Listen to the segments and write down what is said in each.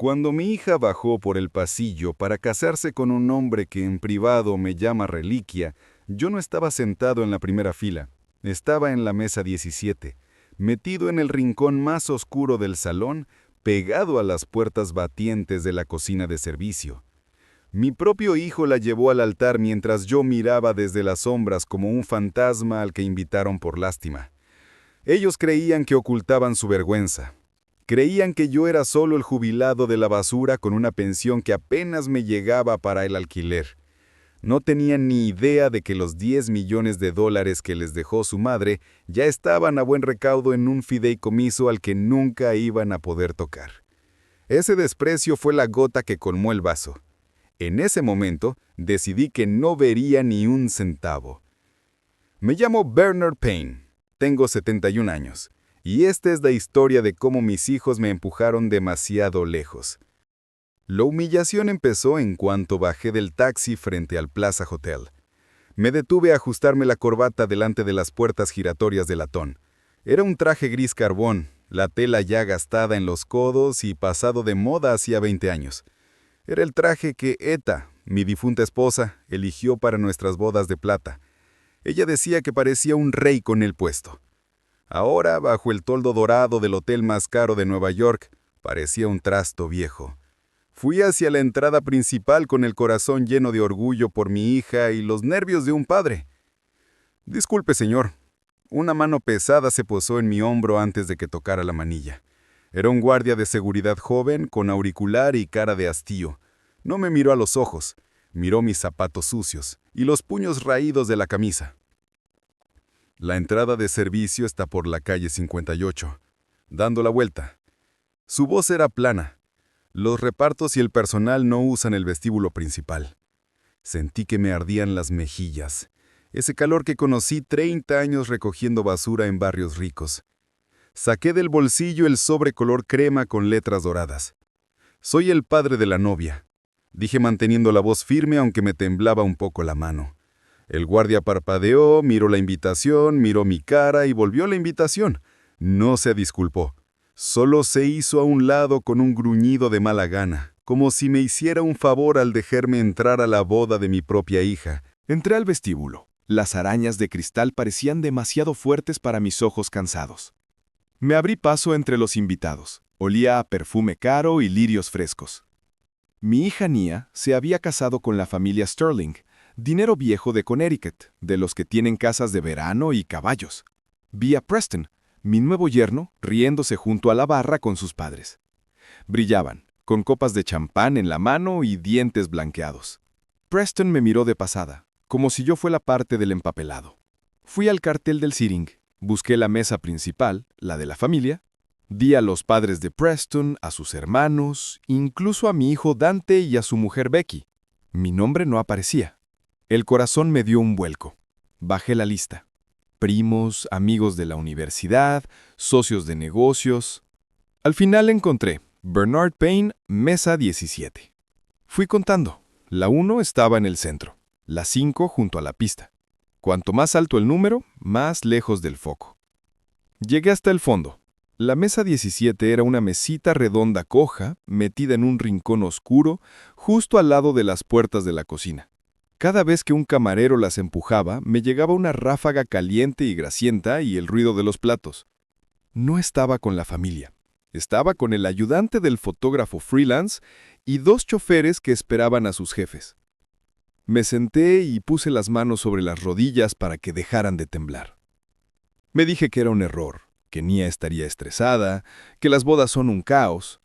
Cuando mi hija bajó por el pasillo para casarse con un hombre que en privado me llama Reliquia, yo no estaba sentado en la primera fila. Estaba en la mesa 17, metido en el rincón más oscuro del salón, pegado a las puertas batientes de la cocina de servicio. Mi propio hijo la llevó al altar mientras yo miraba desde las sombras como un fantasma al que invitaron por lástima. Ellos creían que ocultaban su vergüenza. Creían que yo era solo el jubilado de la basura con una pensión que apenas me llegaba para el alquiler. No tenían ni idea de que los 10 millones de dólares que les dejó su madre ya estaban a buen recaudo en un fideicomiso al que nunca iban a poder tocar. Ese desprecio fue la gota que colmó el vaso. En ese momento decidí que no vería ni un centavo. Me llamo Bernard Payne, tengo 71 años, y esta es la historia de cómo mis hijos me empujaron demasiado lejos. La humillación empezó en cuanto bajé del taxi frente al Plaza Hotel. Me detuve a ajustarme la corbata delante de las puertas giratorias de latón. Era un traje gris carbón, la tela ya gastada en los codos y pasado de moda hacía 20 años. Era el traje que Eta, mi difunta esposa, eligió para nuestras bodas de plata. Ella decía que parecía un rey con él puesto. Ahora, bajo el toldo dorado del hotel más caro de Nueva York, parecía un trasto viejo. Fui hacia la entrada principal con el corazón lleno de orgullo por mi hija y los nervios de un padre. «Disculpe, señor». Una mano pesada se posó en mi hombro antes de que tocara la manilla. Era un guardia de seguridad joven, con auricular y cara de hastío. No me miró a los ojos, miró mis zapatos sucios y los puños raídos de la camisa. La entrada de servicio está por la calle 58, dando la vuelta. Su voz era plana. Los repartos y el personal no usan el vestíbulo principal. Sentí que me ardían las mejillas, ese calor que conocí 30 años recogiendo basura en barrios ricos. Saqué del bolsillo el sobre color crema con letras doradas. «Soy el padre de la novia», dije manteniendo la voz firme aunque me temblaba un poco la mano. El guardia parpadeó, miró la invitación, miró mi cara y volvió la invitación. No se disculpó. Solo se hizo a un lado con un gruñido de mala gana, como si me hiciera un favor al dejarme entrar a la boda de mi propia hija. Entré al vestíbulo. Las arañas de cristal parecían demasiado fuertes para mis ojos cansados. Me abrí paso entre los invitados. Olía a perfume caro y lirios frescos. Mi hija Nia se había casado con la familia Sterling, dinero viejo de Connecticut, de los que tienen casas de verano y caballos. Vi a Preston, mi nuevo yerno, riéndose junto a la barra con sus padres. Brillaban, con copas de champán en la mano y dientes blanqueados. Preston me miró de pasada, como si yo fuera parte del empapelado. Fui al cartel del sitting, busqué la mesa principal, la de la familia, di a los padres de Preston, a sus hermanos, incluso a mi hijo Dante y a su mujer Becky. Mi nombre no aparecía. El corazón me dio un vuelco. Bajé la lista. Primos, amigos de la universidad, socios de negocios. Al final encontré Bernard Payne, mesa 17. Fui contando. La 1 estaba en el centro, la 5 junto a la pista. Cuanto más alto el número, más lejos del foco. Llegué hasta el fondo. La mesa 17 era una mesita redonda coja, metida en un rincón oscuro, justo al lado de las puertas de la cocina. Cada vez que un camarero las empujaba, me llegaba una ráfaga caliente y grasienta y el ruido de los platos. No estaba con la familia. Estaba con el ayudante del fotógrafo freelance y 2 choferes que esperaban a sus jefes. Me senté y puse las manos sobre las rodillas para que dejaran de temblar. Me dije que era un error, que Nia estaría estresada, que las bodas son un caos.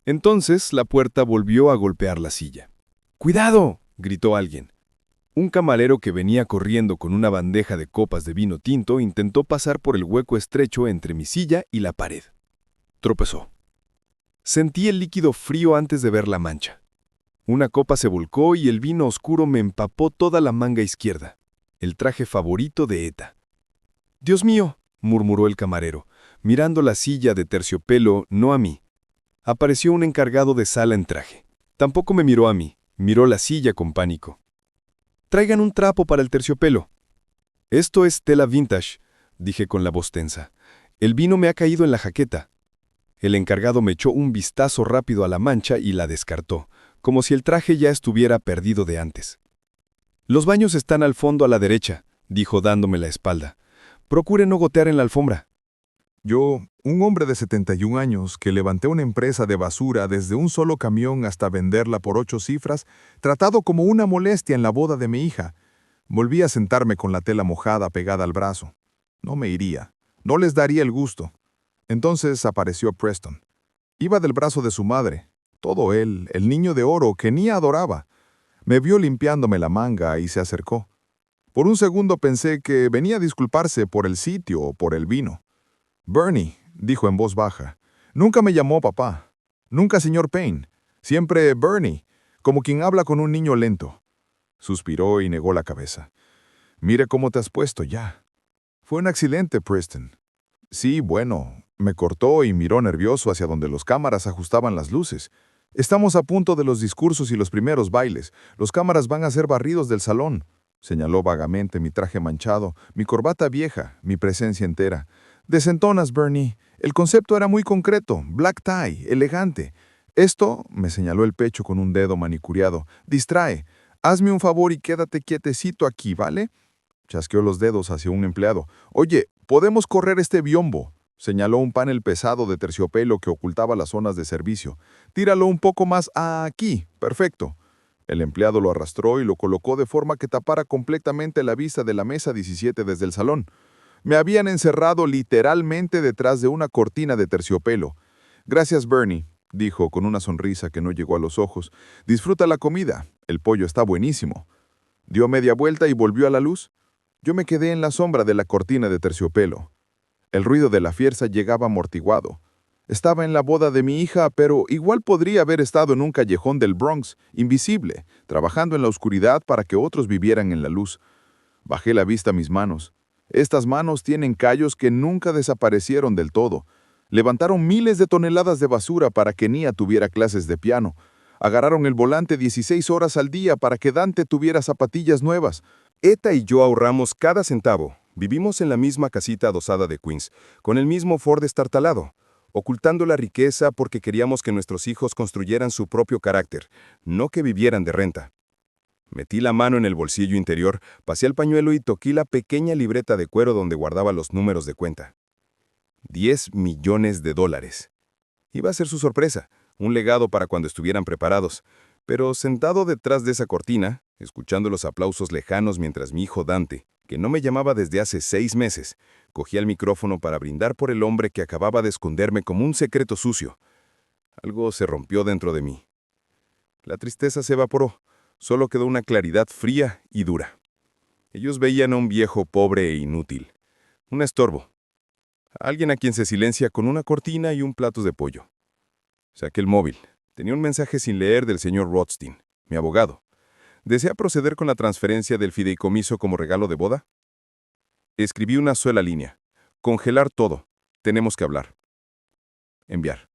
Entonces la puerta volvió a golpear la silla. ¡Cuidado!, gritó alguien. Un camarero que venía corriendo con una bandeja de copas de vino tinto intentó pasar por el hueco estrecho entre mi silla y la pared. Tropezó. Sentí el líquido frío antes de ver la mancha. Una copa se volcó y el vino oscuro me empapó toda la manga izquierda, el traje favorito de Eta. «Dios mío», murmuró el camarero, mirando la silla de terciopelo, no a mí. Apareció un encargado de sala en traje. Tampoco me miró a mí, miró la silla con pánico. «Traigan un trapo para el terciopelo». «Esto es tela vintage», dije con la voz tensa. «El vino me ha caído en la jaqueta». El encargado me echó un vistazo rápido a la mancha y la descartó, como si el traje ya estuviera perdido de antes. «Los baños están al fondo a la derecha», dijo dándome la espalda. «Procure no gotear en la alfombra». Yo, un hombre de 71 años que levanté una empresa de basura desde un solo camión hasta venderla por 8 cifras, tratado como una molestia en la boda de mi hija, volví a sentarme con la tela mojada pegada al brazo. No me iría, no les daría el gusto. Entonces apareció Preston. Iba del brazo de su madre, todo él, el niño de oro que Nia adoraba. Me vio limpiándome la manga y se acercó. Por un segundo pensé que venía a disculparse por el sitio o por el vino. «Bernie», dijo en voz baja, «nunca me llamó papá. Nunca señor Payne. Siempre Bernie, como quien habla con un niño lento». Suspiró y negó la cabeza. «Mire cómo te has puesto ya». «Fue un accidente, Preston». «Sí, bueno». Me cortó y miró nervioso hacia donde los cámaras ajustaban las luces. «Estamos a punto de los discursos y los primeros bailes. Los cámaras van a ser barridos del salón». Señaló vagamente mi traje manchado, mi corbata vieja, mi presencia entera. «Desentonas, Bernie. El concepto era muy concreto, black tie, elegante. Esto», me señaló el pecho con un dedo manicuriado, «distrae. Hazme un favor y quédate quietecito aquí, ¿vale?» Chasqueó los dedos hacia un empleado. «Oye, ¿podemos correr este biombo?», señaló un panel pesado de terciopelo que ocultaba las zonas de servicio. «Tíralo un poco más aquí. Perfecto». El empleado lo arrastró y lo colocó de forma que tapara completamente la vista de la mesa 17 desde el salón. Me habían encerrado literalmente detrás de una cortina de terciopelo. «Gracias, Bernie», dijo con una sonrisa que no llegó a los ojos. «Disfruta la comida. El pollo está buenísimo». Dio media vuelta y volvió a la luz. Yo me quedé en la sombra de la cortina de terciopelo. El ruido de la fiesta llegaba amortiguado. Estaba en la boda de mi hija, pero igual podría haber estado en un callejón del Bronx, invisible, trabajando en la oscuridad para que otros vivieran en la luz. Bajé la vista a mis manos. Estas manos tienen callos que nunca desaparecieron del todo. Levantaron miles de toneladas de basura para que Nia tuviera clases de piano. Agarraron el volante 16 horas al día para que Dante tuviera zapatillas nuevas. Eta y yo ahorramos cada centavo. Vivimos en la misma casita adosada de Queens, con el mismo Ford estartalado, ocultando la riqueza porque queríamos que nuestros hijos construyeran su propio carácter, no que vivieran de renta. Metí la mano en el bolsillo interior, pasé el pañuelo y toqué la pequeña libreta de cuero donde guardaba los números de cuenta. $10 millones. Iba a ser su sorpresa, un legado para cuando estuvieran preparados, pero sentado detrás de esa cortina, escuchando los aplausos lejanos mientras mi hijo Dante, que no me llamaba desde hace 6 meses, cogía el micrófono para brindar por el hombre que acababa de esconderme como un secreto sucio. Algo se rompió dentro de mí. La tristeza se evaporó. Solo quedó una claridad fría y dura. Ellos veían a un viejo pobre e inútil, un estorbo, a alguien a quien se silencia con una cortina y un plato de pollo. Saqué el móvil. Tenía un mensaje sin leer del señor Rothstein, mi abogado. ¿Desea proceder con la transferencia del fideicomiso como regalo de boda? Escribí una sola línea. Congelar todo. Tenemos que hablar. Enviar.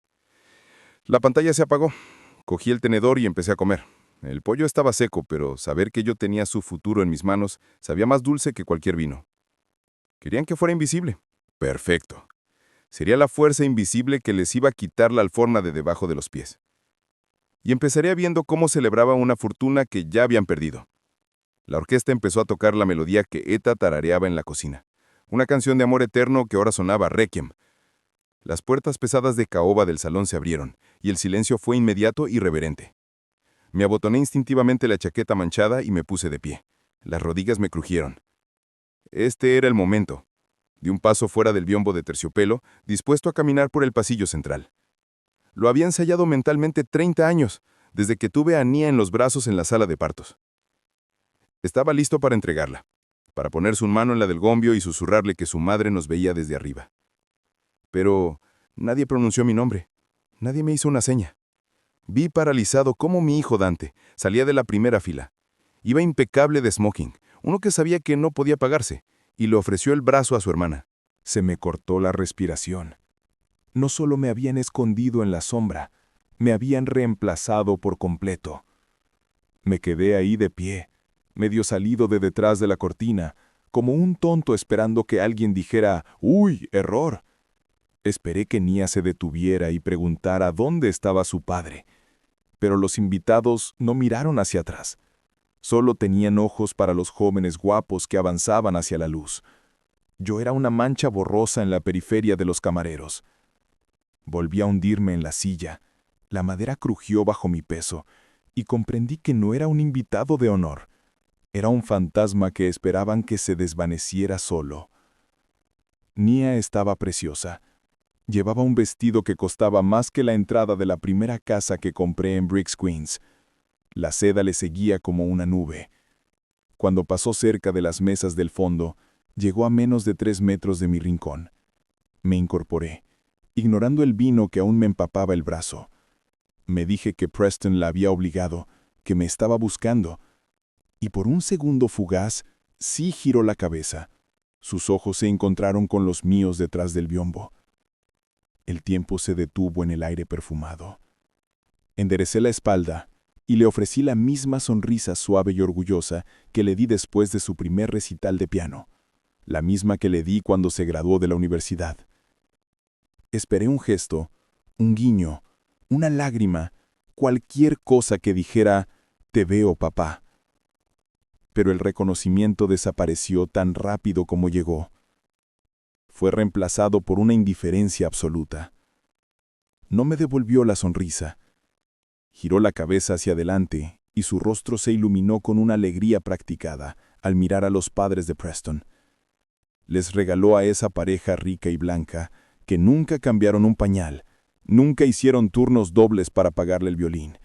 La pantalla se apagó. Cogí el tenedor y empecé a comer. El pollo estaba seco, pero saber que yo tenía su futuro en mis manos sabía más dulce que cualquier vino. Querían que fuera invisible. Perfecto. Sería la fuerza invisible que les iba a quitar la alforja de debajo de los pies. Y empezaría viendo cómo celebraba una fortuna que ya habían perdido. La orquesta empezó a tocar la melodía que Eta tarareaba en la cocina. Una canción de amor eterno que ahora sonaba Requiem. Las puertas pesadas de caoba del salón se abrieron, y el silencio fue inmediato y reverente. Me abotoné instintivamente la chaqueta manchada y me puse de pie. Las rodillas me crujieron. Este era el momento. Di un paso fuera del biombo de terciopelo, dispuesto a caminar por el pasillo central. Lo había ensayado mentalmente 30 años, desde que tuve a Nia en los brazos en la sala de partos. Estaba listo para entregarla, para poner su mano en la del gombio y susurrarle que su madre nos veía desde arriba. Pero nadie pronunció mi nombre. Nadie me hizo una seña. Vi paralizado cómo mi hijo Dante salía de la primera fila. Iba impecable de smoking, uno que sabía que no podía pagarse, y le ofreció el brazo a su hermana. Se me cortó la respiración. No solo me habían escondido en la sombra, me habían reemplazado por completo. Me quedé ahí de pie, medio salido de detrás de la cortina, como un tonto esperando que alguien dijera, «¡Uy, error!». Esperé que Nia se detuviera y preguntara dónde estaba su padre. Pero los invitados no miraron hacia atrás. Solo tenían ojos para los jóvenes guapos que avanzaban hacia la luz. Yo era una mancha borrosa en la periferia de los camareros. Volví a hundirme en la silla. La madera crujió bajo mi peso y comprendí que no era un invitado de honor. Era un fantasma que esperaban que se desvaneciera solo. Nia estaba preciosa. Llevaba un vestido que costaba más que la entrada de la primera casa que compré en Bricks, Queens. La seda le seguía como una nube. Cuando pasó cerca de las mesas del fondo, llegó a menos de 3 metros de mi rincón. Me incorporé, ignorando el vino que aún me empapaba el brazo. Me dije que Preston la había obligado, que me estaba buscando, y por un segundo fugaz, sí giró la cabeza. Sus ojos se encontraron con los míos detrás del biombo. El tiempo se detuvo en el aire perfumado. Enderecé la espalda y le ofrecí la misma sonrisa suave y orgullosa que le di después de su primer recital de piano, la misma que le di cuando se graduó de la universidad. Esperé un gesto, un guiño, una lágrima, cualquier cosa que dijera, «Te veo, papá». Pero el reconocimiento desapareció tan rápido como llegó. Fue reemplazado por una indiferencia absoluta. No me devolvió la sonrisa. Giró la cabeza hacia adelante y su rostro se iluminó con una alegría practicada al mirar a los padres de Preston. Les regaló a esa pareja rica y blanca que nunca cambiaron un pañal, nunca hicieron turnos dobles para pagarle el violín,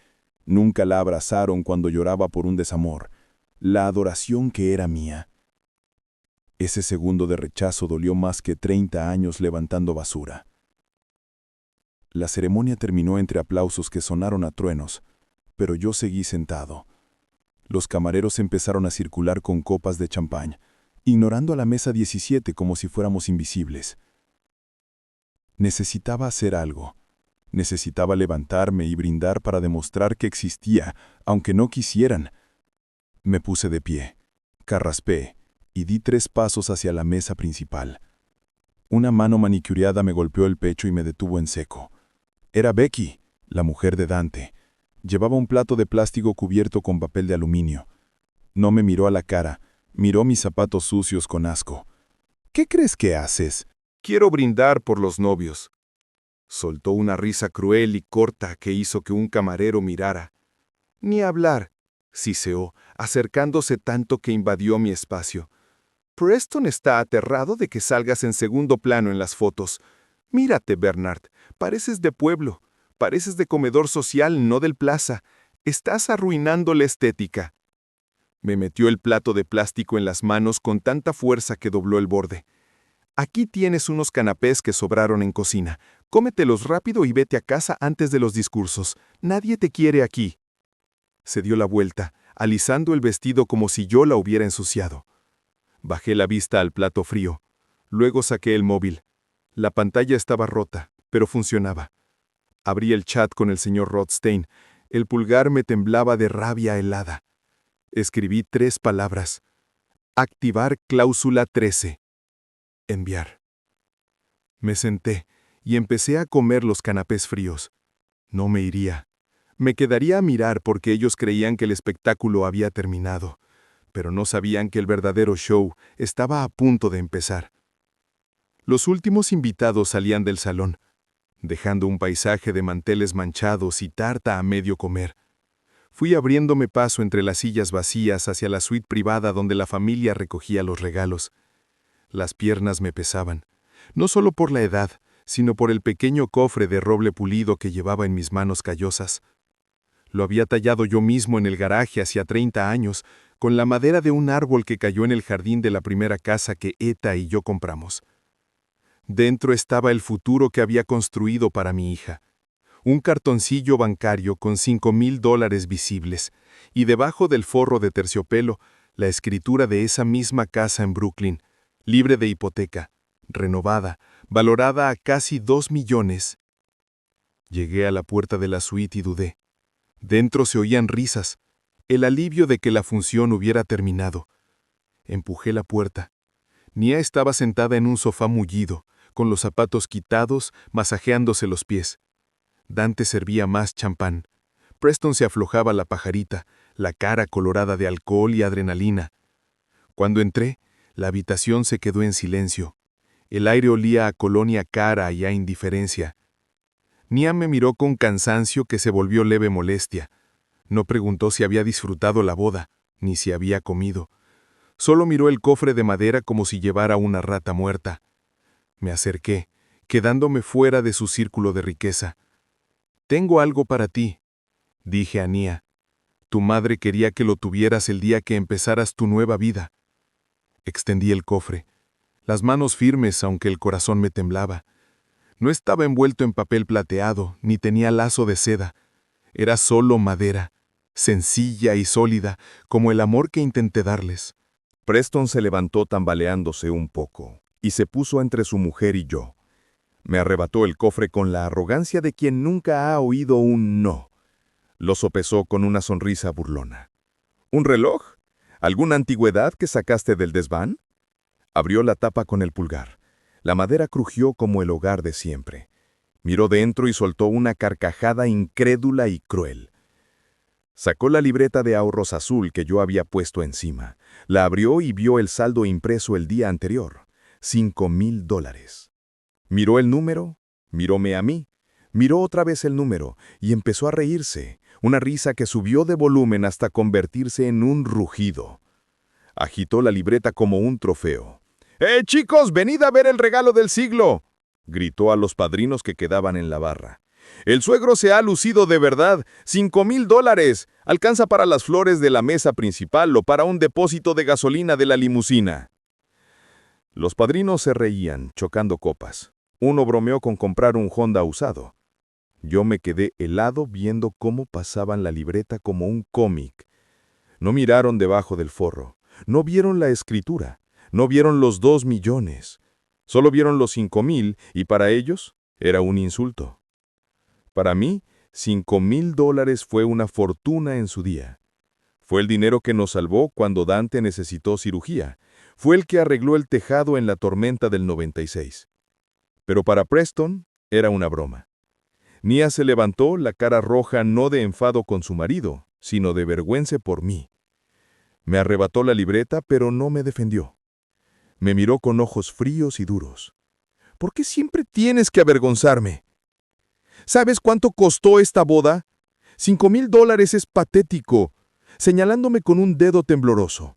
nunca la abrazaron cuando lloraba por un desamor, la adoración que era mía. Ese segundo de rechazo dolió más que 30 años levantando basura. La ceremonia terminó entre aplausos que sonaron a truenos, pero yo seguí sentado. Los camareros empezaron a circular con copas de champán, ignorando a la mesa 17 como si fuéramos invisibles. Necesitaba hacer algo. Necesitaba levantarme y brindar para demostrar que existía, aunque no quisieran. Me puse de pie, carraspé y di 3 pasos hacia la mesa principal. Una mano manicurada me golpeó el pecho y me detuvo en seco. Era Becky, la mujer de Dante. Llevaba un plato de plástico cubierto con papel de aluminio. No me miró a la cara, miró mis zapatos sucios con asco. «¿Qué crees que haces?» Quiero brindar por los novios. Soltó una risa cruel y corta que hizo que un camarero mirara. Ni hablar, siseó, acercándose tanto que invadió mi espacio. Preston está aterrado de que salgas en segundo plano en las fotos. Mírate, Bernard, pareces de pueblo, pareces de comedor social, no del plaza. Estás arruinando la estética. Me metió el plato de plástico en las manos con tanta fuerza que dobló el borde. Aquí tienes unos canapés que sobraron en cocina. Cómetelos rápido y vete a casa antes de los discursos. Nadie te quiere aquí. Se dio la vuelta, alisando el vestido como si yo la hubiera ensuciado. Bajé la vista al plato frío. Luego saqué el móvil. La pantalla estaba rota, pero funcionaba. Abrí el chat con el señor Rothstein. El pulgar me temblaba de rabia helada. Escribí 3 palabras. Activar cláusula 13. Enviar. Me senté y empecé a comer los canapés fríos. No me iría. Me quedaría a mirar porque ellos creían que el espectáculo había terminado, pero no sabían que el verdadero show estaba a punto de empezar. Los últimos invitados salían del salón, dejando un paisaje de manteles manchados y tarta a medio comer. Fui abriéndome paso entre las sillas vacías hacia la suite privada donde la familia recogía los regalos. Las piernas me pesaban, no solo por la edad, sino por el pequeño cofre de roble pulido que llevaba en mis manos callosas. Lo había tallado yo mismo en el garaje hacía 30 años, con la madera de un árbol que cayó en el jardín de la primera casa que Eta y yo compramos. Dentro estaba el futuro que había construido para mi hija. Un cartoncillo bancario con $5,000 visibles, y debajo del forro de terciopelo, la escritura de esa misma casa en Brooklyn, libre de hipoteca, renovada, valorada a casi 2 millones. Llegué a la puerta de la suite y dudé. Dentro se oían risas, el alivio de que la función hubiera terminado. Empujé la puerta. Nia estaba sentada en un sofá mullido, con los zapatos quitados, masajeándose los pies. Dante servía más champán. Preston se aflojaba la pajarita, la cara colorada de alcohol y adrenalina. Cuando entré, la habitación se quedó en silencio. El aire olía a colonia cara y a indiferencia. Nia me miró con cansancio que se volvió leve molestia. No preguntó si había disfrutado la boda, ni si había comido. Solo miró el cofre de madera como si llevara una rata muerta. Me acerqué, quedándome fuera de su círculo de riqueza. «Tengo algo para ti», dije a Nia. «Tu madre quería que lo tuvieras el día que empezaras tu nueva vida». Extendí el cofre, las manos firmes aunque el corazón me temblaba. No estaba envuelto en papel plateado, ni tenía lazo de seda. Era solo madera, sencilla y sólida, como el amor que intenté darles. Preston se levantó tambaleándose un poco y se puso entre su mujer y yo. Me arrebató el cofre con la arrogancia de quien nunca ha oído un no. Lo sopesó con una sonrisa burlona. ¿Un reloj? ¿Alguna antigüedad que sacaste del desván? Abrió la tapa con el pulgar. La madera crujió como el hogar de siempre. Miró dentro y soltó una carcajada incrédula y cruel. Sacó la libreta de ahorros azul que yo había puesto encima. La abrió y vio el saldo impreso el día anterior. $5,000. Miró el número, miróme a mí, miró otra vez el número y empezó a reírse, una risa que subió de volumen hasta convertirse en un rugido. Agitó la libreta como un trofeo. Chicos, venid a ver el regalo del siglo!, gritó a los padrinos que quedaban en la barra. El suegro se ha lucido de verdad. $5,000. Alcanza para las flores de la mesa principal o para un depósito de gasolina de la limusina. Los padrinos se reían, chocando copas. Uno bromeó con comprar un Honda usado. Yo me quedé helado viendo cómo pasaban la libreta como un cómic. No miraron debajo del forro, no vieron la escritura, no vieron los 2 millones. Solo vieron los 5,000 y para ellos era un insulto. Para mí, $5,000 fue una fortuna en su día. Fue el dinero que nos salvó cuando Dante necesitó cirugía. Fue el que arregló el tejado en la tormenta del 96. Pero para Preston era una broma. Nia se levantó, la cara roja no de enfado con su marido, sino de vergüenza por mí. Me arrebató la libreta, pero no me defendió. Me miró con ojos fríos y duros. ¿Por qué siempre tienes que avergonzarme? ¿Sabes cuánto costó esta boda? $5,000 es patético, señalándome con un dedo tembloroso.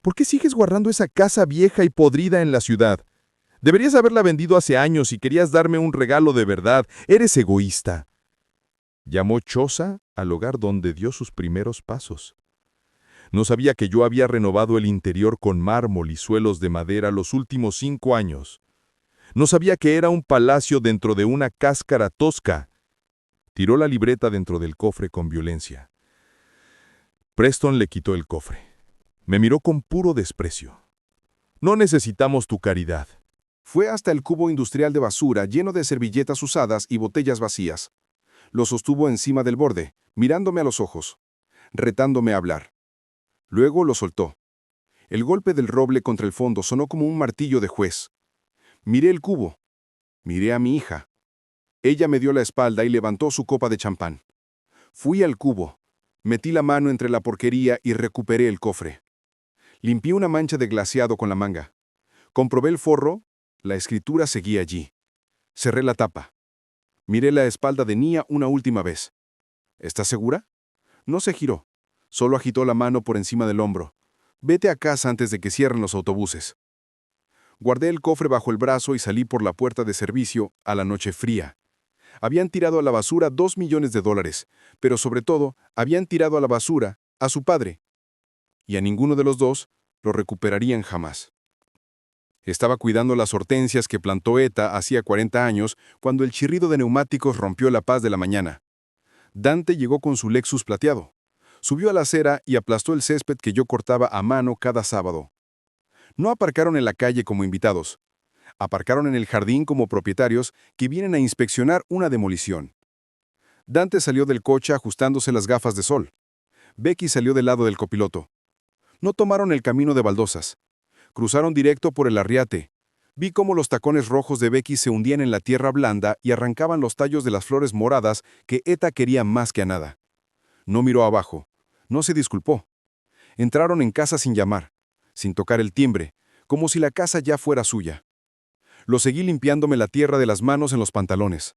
¿Por qué sigues guardando esa casa vieja y podrida en la ciudad? Deberías haberla vendido hace años y querías darme un regalo de verdad. Eres egoísta. Llamó choza al hogar donde dio sus primeros pasos. No sabía que yo había renovado el interior con mármol y suelos de madera los últimos 5 años. No sabía que era un palacio dentro de una cáscara tosca. Tiró la libreta dentro del cofre con violencia. Preston le quitó el cofre. Me miró con puro desprecio. No necesitamos tu caridad. Fue hasta el cubo industrial de basura lleno de servilletas usadas y botellas vacías. Lo sostuvo encima del borde, mirándome a los ojos, retándome a hablar. Luego lo soltó. El golpe del roble contra el fondo sonó como un martillo de juez. Miré el cubo. Miré a mi hija. Ella me dio la espalda y levantó su copa de champán. Fui al cubo. Metí la mano entre la porquería y recuperé el cofre. Limpié una mancha de glaseado con la manga. Comprobé el forro. La escritura seguía allí. Cerré la tapa. Miré la espalda de Nia una última vez. ¿Estás segura? No se giró. Solo agitó la mano por encima del hombro. Vete a casa antes de que cierren los autobuses. Guardé el cofre bajo el brazo y salí por la puerta de servicio a la noche fría. Habían tirado a la basura $2 millones, pero sobre todo, habían tirado a la basura a su padre. Y a ninguno de los dos lo recuperarían jamás. Estaba cuidando las hortensias que plantó Eta hacía 40 años cuando el chirrido de neumáticos rompió la paz de la mañana. Dante llegó con su Lexus plateado. Subió a la acera y aplastó el césped que yo cortaba a mano cada sábado. No aparcaron en la calle como invitados. Aparcaron en el jardín como propietarios que vienen a inspeccionar una demolición. Dante salió del coche ajustándose las gafas de sol. Becky salió del lado del copiloto. No tomaron el camino de baldosas. Cruzaron directo por el Arriate. Vi cómo los tacones rojos de Becky se hundían en la tierra blanda y arrancaban los tallos de las flores moradas que Eta quería más que a nada. No miró abajo, no se disculpó. Entraron en casa sin llamar, sin tocar el timbre, como si la casa ya fuera suya. Lo seguí limpiándome la tierra de las manos en los pantalones.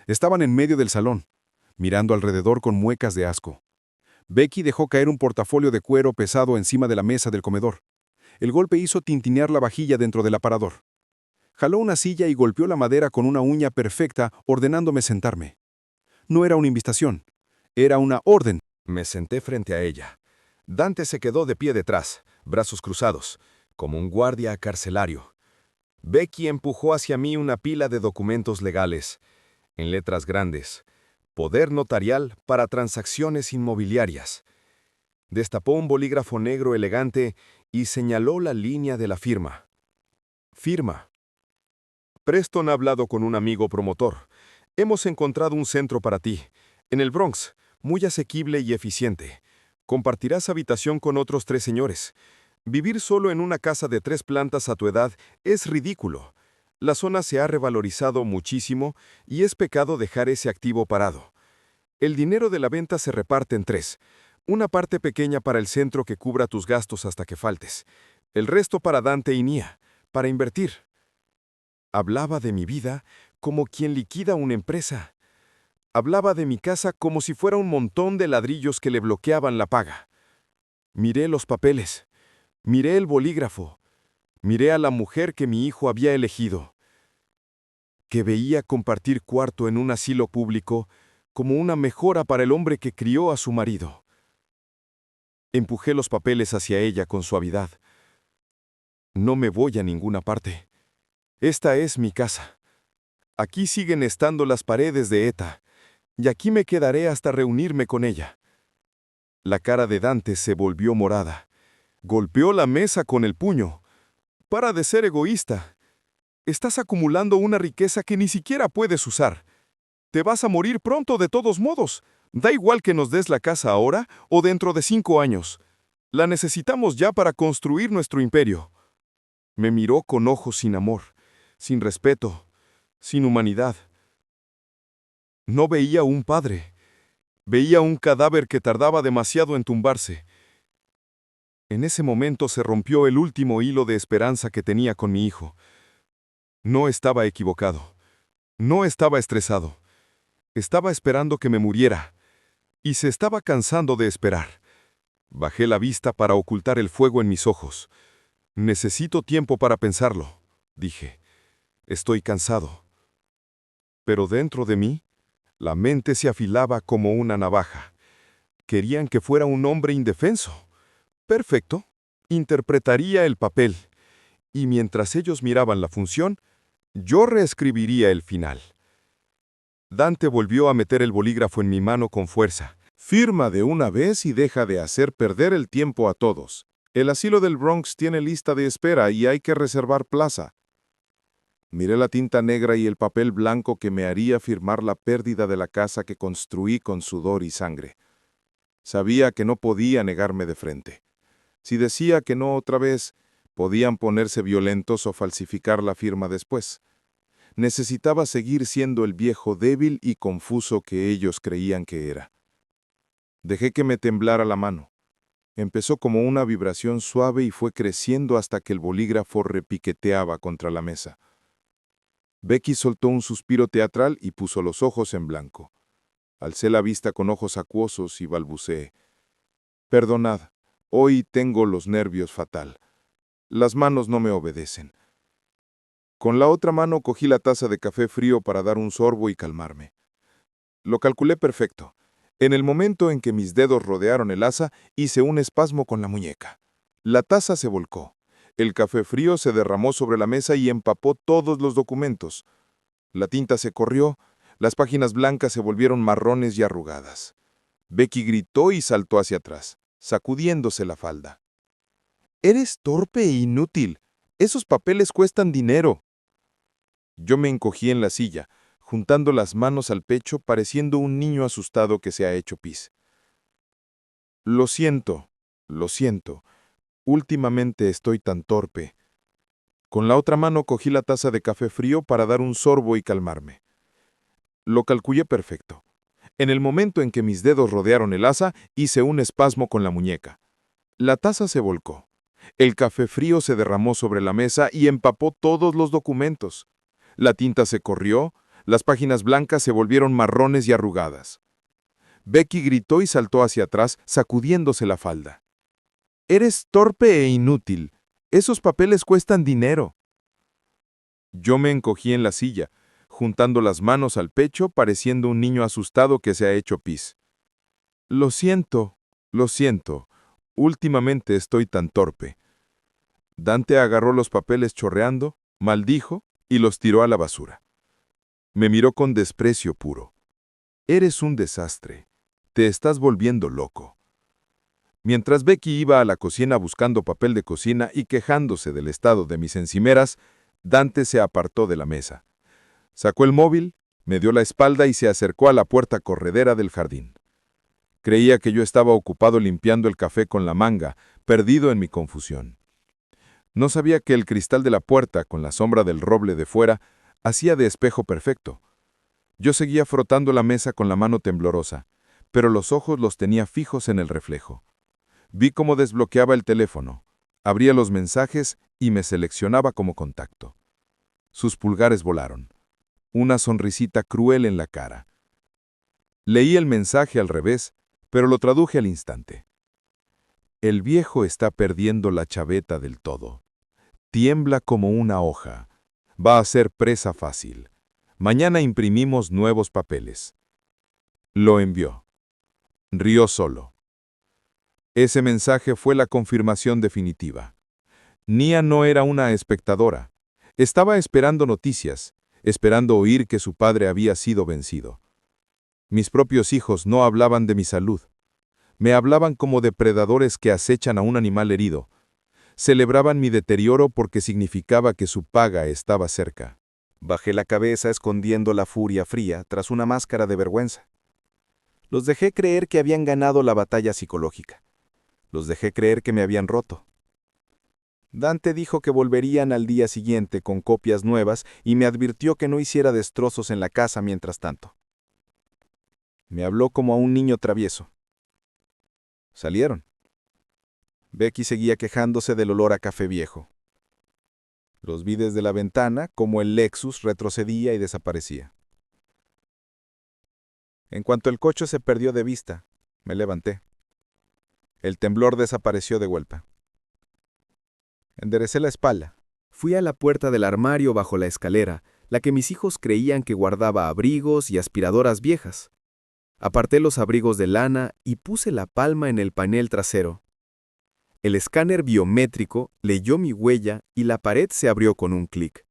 Estaban en medio del salón, mirando alrededor con muecas de asco. Becky dejó caer un portafolio de cuero pesado encima de la mesa del comedor. El golpe hizo tintinear la vajilla dentro del aparador. Jaló una silla y golpeó la madera con una uña perfecta, ordenándome sentarme. No era una invitación, era una orden. Me senté frente a ella. Dante se quedó de pie detrás, brazos cruzados, como un guardia carcelario. Becky empujó hacia mí una pila de documentos legales, en letras grandes. Poder notarial para transacciones inmobiliarias. Destapó un bolígrafo negro elegante y señaló la línea de la firma. Firma. Preston ha hablado con un amigo promotor. Hemos encontrado un centro para ti, en el Bronx, muy asequible y eficiente. Compartirás habitación con otros 3 señores. Vivir solo en una casa de 3 plantas a tu edad es ridículo. La zona se ha revalorizado muchísimo y es pecado dejar ese activo parado. El dinero de la venta se reparte en 3. Una parte pequeña para el centro que cubra tus gastos hasta que faltes. El resto para Dante y Nia, para invertir. Hablaba de mi vida como quien liquida una empresa. Hablaba de mi casa como si fuera un montón de ladrillos que le bloqueaban la paga. Miré los papeles. Miré el bolígrafo. Miré a la mujer que mi hijo había elegido, que veía compartir cuarto en un asilo público como una mejora para el hombre que crió a su marido. Empujé los papeles hacia ella con suavidad. No me voy a ninguna parte. Esta es mi casa. Aquí siguen estando las paredes de Eta, y aquí me quedaré hasta reunirme con ella. La cara de Dante se volvió morada. Golpeó la mesa con el puño. Para de ser egoísta. Estás acumulando una riqueza que ni siquiera puedes usar. Te vas a morir pronto de todos modos. Da igual que nos des la casa ahora o dentro de 5 años. La necesitamos ya para construir nuestro imperio. Me miró con ojos sin amor, sin respeto, sin humanidad. No veía un padre. Veía un cadáver que tardaba demasiado en tumbarse. En ese momento se rompió el último hilo de esperanza que tenía con mi hijo. No estaba equivocado. No estaba estresado. Estaba esperando que me muriera. Y se estaba cansando de esperar. Bajé la vista para ocultar el fuego en mis ojos. Necesito tiempo para pensarlo, dije. Estoy cansado. Pero dentro de mí, la mente se afilaba como una navaja. Querían que fuera un hombre indefenso. Perfecto. Interpretaría el papel. Y mientras ellos miraban la función, yo reescribiría el final. Dante volvió a meter el bolígrafo en mi mano con fuerza. Firma de una vez y deja de hacer perder el tiempo a todos. El asilo del Bronx tiene lista de espera y hay que reservar plaza. Miré la tinta negra y el papel blanco que me haría firmar la pérdida de la casa que construí con sudor y sangre. Sabía que no podía negarme de frente. Si decía que no otra vez, podían ponerse violentos o falsificar la firma después. Necesitaba seguir siendo el viejo débil y confuso que ellos creían que era. Dejé que me temblara la mano. Empezó como una vibración suave y fue creciendo hasta que el bolígrafo repiqueteaba contra la mesa. Becky soltó un suspiro teatral y puso los ojos en blanco. Alcé la vista con ojos acuosos y balbuceé. Perdonad, hoy tengo los nervios fatal. Las manos no me obedecen. Con la otra mano cogí la taza de café frío para dar un sorbo y calmarme. Lo calculé perfecto. En el momento en que mis dedos rodearon el asa, hice un espasmo con la muñeca. La taza se volcó. El café frío se derramó sobre la mesa y empapó todos los documentos. La tinta se corrió, las páginas blancas se volvieron marrones y arrugadas. Becky gritó y saltó hacia atrás, sacudiéndose la falda. «Eres torpe e inútil. Esos papeles cuestan dinero». Yo me encogí en la silla, juntando las manos al pecho, pareciendo un niño asustado que se ha hecho pis. Lo siento. Últimamente estoy tan torpe. Con la otra mano cogí la taza de café frío para dar un sorbo y calmarme. Lo calculé perfecto. En el momento en que mis dedos rodearon el asa, hice un espasmo con la muñeca. La taza se volcó. El café frío se derramó sobre la mesa y empapó todos los documentos. La tinta se corrió, las páginas blancas se volvieron marrones y arrugadas. Becky gritó y saltó hacia atrás, sacudiéndose la falda. «Eres torpe e inútil. Esos papeles cuestan dinero». Yo me encogí en la silla, juntando las manos al pecho, pareciendo un niño asustado que se ha hecho pis. Lo siento. Últimamente estoy tan torpe». Dante agarró los papeles chorreando, maldijo y los tiró a la basura. Me miró con desprecio puro. «Eres un desastre. Te estás volviendo loco». Mientras Becky iba a la cocina buscando papel de cocina y quejándose del estado de mis encimeras, Dante se apartó de la mesa. Sacó el móvil, me dio la espalda y se acercó a la puerta corredera del jardín. Creía que yo estaba ocupado limpiando el café con la manga, perdido en mi confusión. No sabía que el cristal de la puerta, con la sombra del roble de fuera, hacía de espejo perfecto. Yo seguía frotando la mesa con la mano temblorosa, pero los ojos los tenía fijos en el reflejo. Vi cómo desbloqueaba el teléfono, abría los mensajes y me seleccionaba como contacto. Sus pulgares volaron. Una sonrisita cruel en la cara. Leí el mensaje al revés, pero lo traduje al instante. El viejo está perdiendo la chaveta del todo. Tiembla como una hoja. Va a ser presa fácil. Mañana imprimimos nuevos papeles. Lo envió. Rió solo. Ese mensaje fue la confirmación definitiva. Nia no era una espectadora. Estaba esperando noticias, esperando oír que su padre había sido vencido. Mis propios hijos no hablaban de mi salud. Me hablaban como depredadores que acechan a un animal herido. Celebraban mi deterioro porque significaba que su paga estaba cerca. Bajé la cabeza escondiendo la furia fría tras una máscara de vergüenza. Los dejé creer que habían ganado la batalla psicológica. Los dejé creer que me habían roto. Dante dijo que volverían al día siguiente con copias nuevas y me advirtió que no hiciera destrozos en la casa mientras tanto. Me habló como a un niño travieso. Salieron. Becky seguía quejándose del olor a café viejo. Los vi desde la ventana como el Lexus retrocedía y desaparecía. En cuanto el coche se perdió de vista, me levanté. El temblor desapareció de golpe. Enderecé la espalda. Fui a la puerta del armario bajo la escalera, la que mis hijos creían que guardaba abrigos y aspiradoras viejas. Aparté los abrigos de lana y puse la palma en el panel trasero. El escáner biométrico leyó mi huella y la pared se abrió con un clic.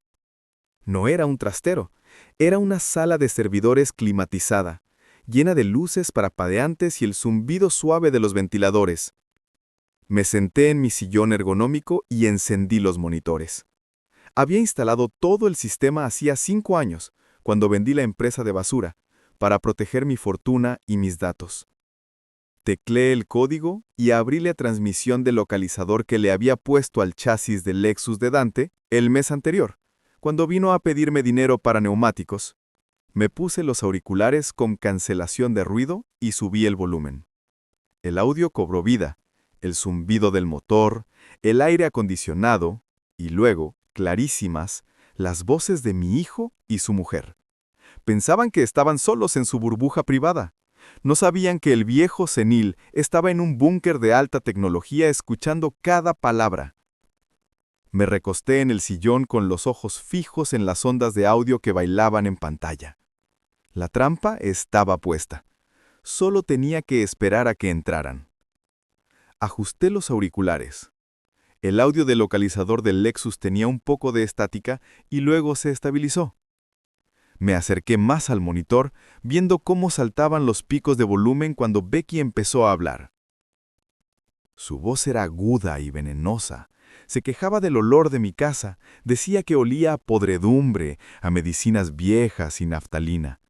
No era un trastero, era una sala de servidores climatizada, llena de luces parpadeantes y el zumbido suave de los ventiladores. Me senté en mi sillón ergonómico y encendí los monitores. Había instalado todo el sistema hacía 5 años, cuando vendí la empresa de basura, para proteger mi fortuna y mis datos. Tecleé el código y abrí la transmisión del localizador que le había puesto al chasis del Lexus de Dante el mes anterior, cuando vino a pedirme dinero para neumáticos. Me puse los auriculares con cancelación de ruido y subí el volumen. El audio cobró vida, el zumbido del motor, el aire acondicionado y luego, clarísimas, las voces de mi hijo y su mujer. Pensaban que estaban solos en su burbuja privada. No sabían que el viejo senil estaba en un búnker de alta tecnología escuchando cada palabra. Me recosté en el sillón con los ojos fijos en las ondas de audio que bailaban en pantalla. La trampa estaba puesta. Solo tenía que esperar a que entraran. Ajusté los auriculares. El audio del localizador del Lexus tenía un poco de estática y luego se estabilizó. Me acerqué más al monitor, viendo cómo saltaban los picos de volumen cuando Becky empezó a hablar. Su voz era aguda y venenosa. Se quejaba del olor de mi casa, decía que olía a podredumbre, a medicinas viejas y naftalina.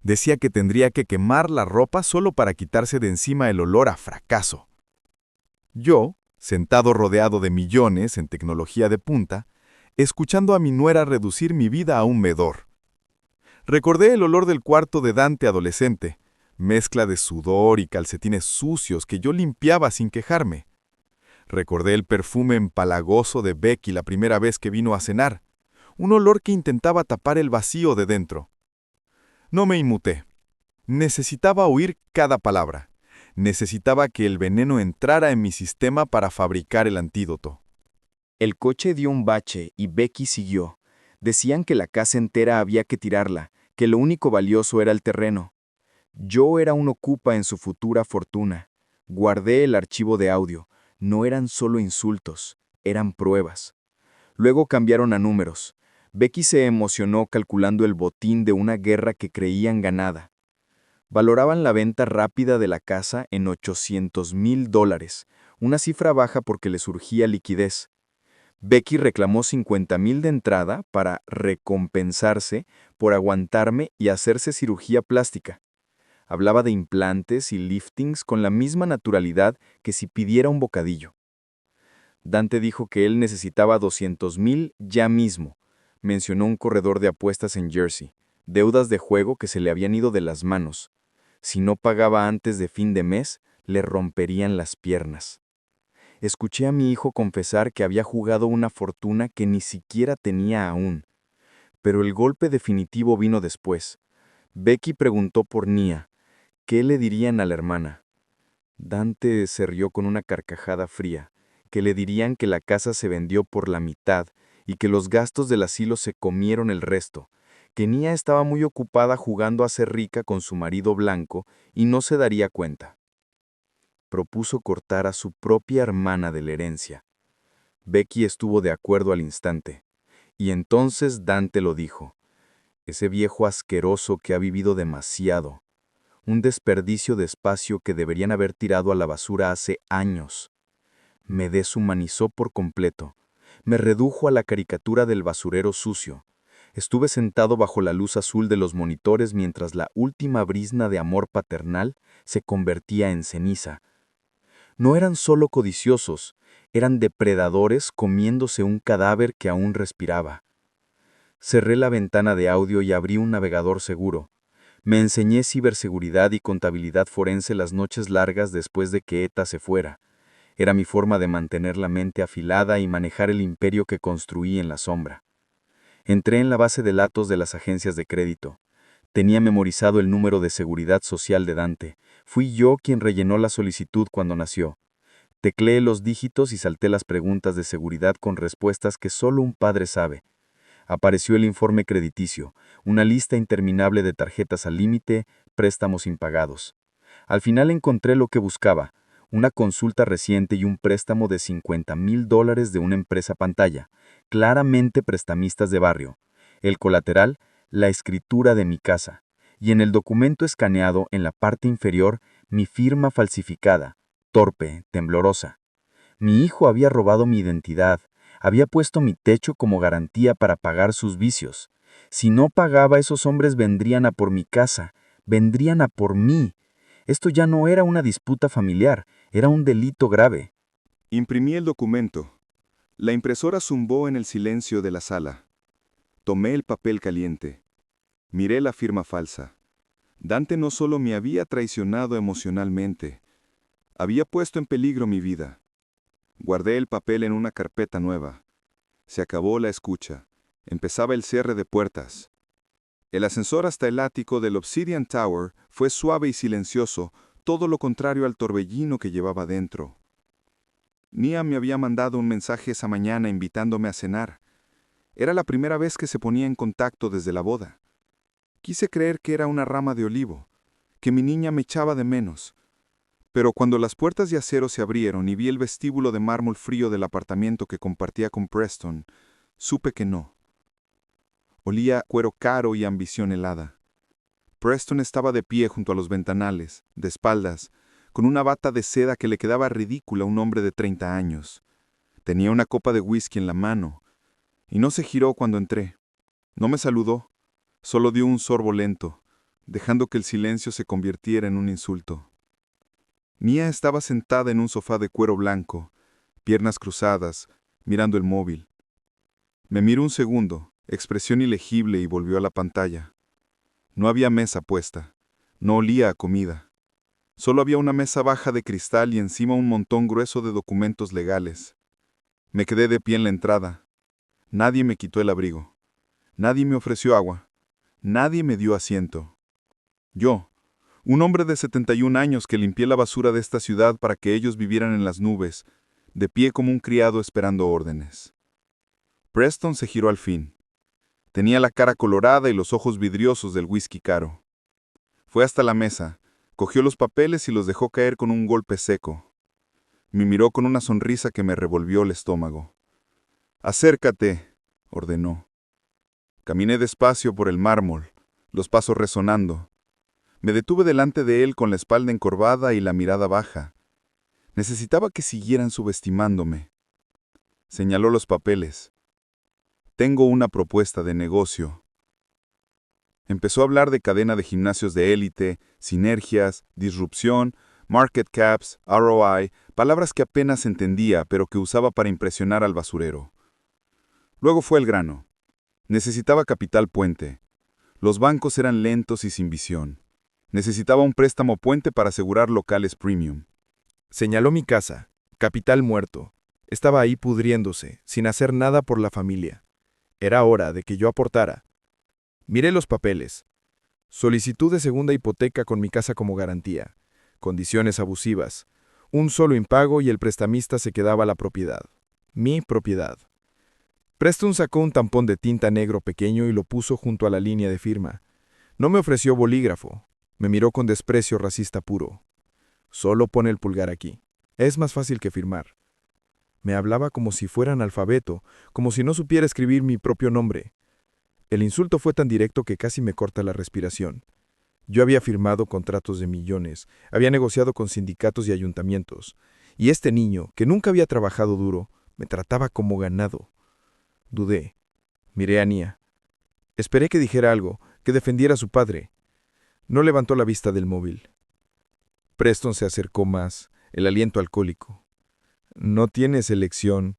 Decía que tendría que quemar la ropa solo para quitarse de encima el olor a fracaso. Yo, sentado rodeado de millones en tecnología de punta, escuchando a mi nuera reducir mi vida a un medor. Recordé el olor del cuarto de Dante adolescente, mezcla de sudor y calcetines sucios que yo limpiaba sin quejarme. Recordé el perfume empalagoso de Becky la primera vez que vino a cenar, un olor que intentaba tapar el vacío de dentro. No me inmuté. Necesitaba oír cada palabra. Necesitaba que el veneno entrara en mi sistema para fabricar el antídoto. El coche dio un bache y Becky siguió. Decían que la casa entera había que tirarla, que lo único valioso era el terreno. Yo era un ocupa en su futura fortuna. Guardé el archivo de audio. No eran solo insultos, eran pruebas. Luego cambiaron a números. Becky se emocionó calculando el botín de una guerra que creían ganada. Valoraban la venta rápida de la casa en $800,000, una cifra baja porque le surgía liquidez. Becky reclamó $50,000 de entrada para recompensarse por aguantarme y hacerse cirugía plástica. Hablaba de implantes y liftings con la misma naturalidad que si pidiera un bocadillo. Dante dijo que él necesitaba $200,000 ya mismo. Mencionó un corredor de apuestas en Jersey, deudas de juego que se le habían ido de las manos. Si no pagaba antes de fin de mes, le romperían las piernas. Escuché a mi hijo confesar que había jugado una fortuna que ni siquiera tenía aún. Pero el golpe definitivo vino después. Becky preguntó por Nia. ¿Qué le dirían a la hermana? Dante se rió con una carcajada fría, que le dirían que la casa se vendió por la mitad y que los gastos del asilo se comieron el resto, que Nia estaba muy ocupada jugando a ser rica con su marido blanco y no se daría cuenta. Propuso cortar a su propia hermana de la herencia. Becky estuvo de acuerdo al instante, y entonces Dante lo dijo. Ese viejo asqueroso que ha vivido demasiado. Un desperdicio de espacio que deberían haber tirado a la basura hace años. Me deshumanizó por completo. Me redujo a la caricatura del basurero sucio. Estuve sentado bajo la luz azul de los monitores mientras la última brizna de amor paternal se convertía en ceniza. No eran solo codiciosos, eran depredadores comiéndose un cadáver que aún respiraba. Cerré la ventana de audio y abrí un navegador seguro. Me enseñé ciberseguridad y contabilidad forense las noches largas después de que ETA se fuera. Era mi forma de mantener la mente afilada y manejar el imperio que construí en la sombra. Entré en la base de datos de las agencias de crédito. Tenía memorizado el número de seguridad social de Dante. Fui yo quien rellenó la solicitud cuando nació. Tecleé los dígitos y salté las preguntas de seguridad con respuestas que solo un padre sabe. Apareció el informe crediticio, una lista interminable de tarjetas al límite, préstamos impagados. Al final encontré lo que buscaba, una consulta reciente y un préstamo de $50,000 de una empresa pantalla, claramente prestamistas de barrio. El colateral, la escritura de mi casa. Y en el documento escaneado, en la parte inferior, mi firma falsificada, torpe, temblorosa. Mi hijo había robado mi identidad. Había puesto mi techo como garantía para pagar sus vicios. Si no pagaba, esos hombres vendrían a por mi casa, vendrían a por mí. Esto ya no era una disputa familiar, era un delito grave. Imprimí el documento. La impresora zumbó en el silencio de la sala. Tomé el papel caliente. Miré la firma falsa. Dante no solo me había traicionado emocionalmente, había puesto en peligro mi vida. Guardé el papel en una carpeta nueva. Se acabó la escucha. Empezaba el cierre de puertas. El ascensor hasta el ático del Obsidian Tower fue suave y silencioso, todo lo contrario al torbellino que llevaba dentro. Nia me había mandado un mensaje esa mañana invitándome a cenar. Era la primera vez que se ponía en contacto desde la boda. Quise creer que era una rama de olivo, que mi niña me echaba de menos. Pero cuando las puertas de acero se abrieron y vi el vestíbulo de mármol frío del apartamento que compartía con Preston, supe que no. Olía a cuero caro y ambición helada. Preston estaba de pie junto a los ventanales, de espaldas, con una bata de seda que le quedaba ridícula a un hombre de 30 años. Tenía una copa de whisky en la mano, y no se giró cuando entré. No me saludó, solo dio un sorbo lento, dejando que el silencio se convirtiera en un insulto. Nia estaba sentada en un sofá de cuero blanco, piernas cruzadas, mirando el móvil. Me miró un segundo, expresión ilegible, y volvió a la pantalla. No había mesa puesta. No olía a comida. Solo había una mesa baja de cristal y encima un montón grueso de documentos legales. Me quedé de pie en la entrada. Nadie me quitó el abrigo. Nadie me ofreció agua. Nadie me dio asiento. Yo, un hombre de 71 años que limpié la basura de esta ciudad para que ellos vivieran en las nubes, de pie como un criado esperando órdenes. Preston se giró al fin. Tenía la cara colorada y los ojos vidriosos del whisky caro. Fue hasta la mesa, cogió los papeles y los dejó caer con un golpe seco. Me miró con una sonrisa que me revolvió el estómago. «Acércate», ordenó. Caminé despacio por el mármol, los pasos resonando. Me detuve delante de él con la espalda encorvada y la mirada baja. Necesitaba que siguieran subestimándome. Señaló los papeles. «Tengo una propuesta de negocio». Empezó a hablar de cadena de gimnasios de élite, sinergias, disrupción, market caps, ROI, palabras que apenas entendía, pero que usaba para impresionar al basurero. Luego fue el grano. Necesitaba capital puente. Los bancos eran lentos y sin visión. Necesitaba un préstamo puente para asegurar locales premium. Señaló mi casa, capital muerto. Estaba ahí pudriéndose, sin hacer nada por la familia. Era hora de que yo aportara. Miré los papeles. Solicitud de segunda hipoteca con mi casa como garantía. Condiciones abusivas. Un solo impago y el prestamista se quedaba la propiedad. Mi propiedad. Preston sacó un tampón de tinta negro pequeño y lo puso junto a la línea de firma. No me ofreció bolígrafo. Me miró con desprecio racista puro. Solo pone el pulgar aquí. Es más fácil que firmar. Me hablaba como si fuera analfabeto, como si no supiera escribir mi propio nombre. El insulto fue tan directo que casi me corta la respiración. Yo había firmado contratos de millones, había negociado con sindicatos y ayuntamientos, y este niño, que nunca había trabajado duro, me trataba como ganado. Dudé. Miré a Nia. Esperé que dijera algo, que defendiera a su padre. No levantó la vista del móvil. Preston se acercó más, el aliento alcohólico. No tienes elección.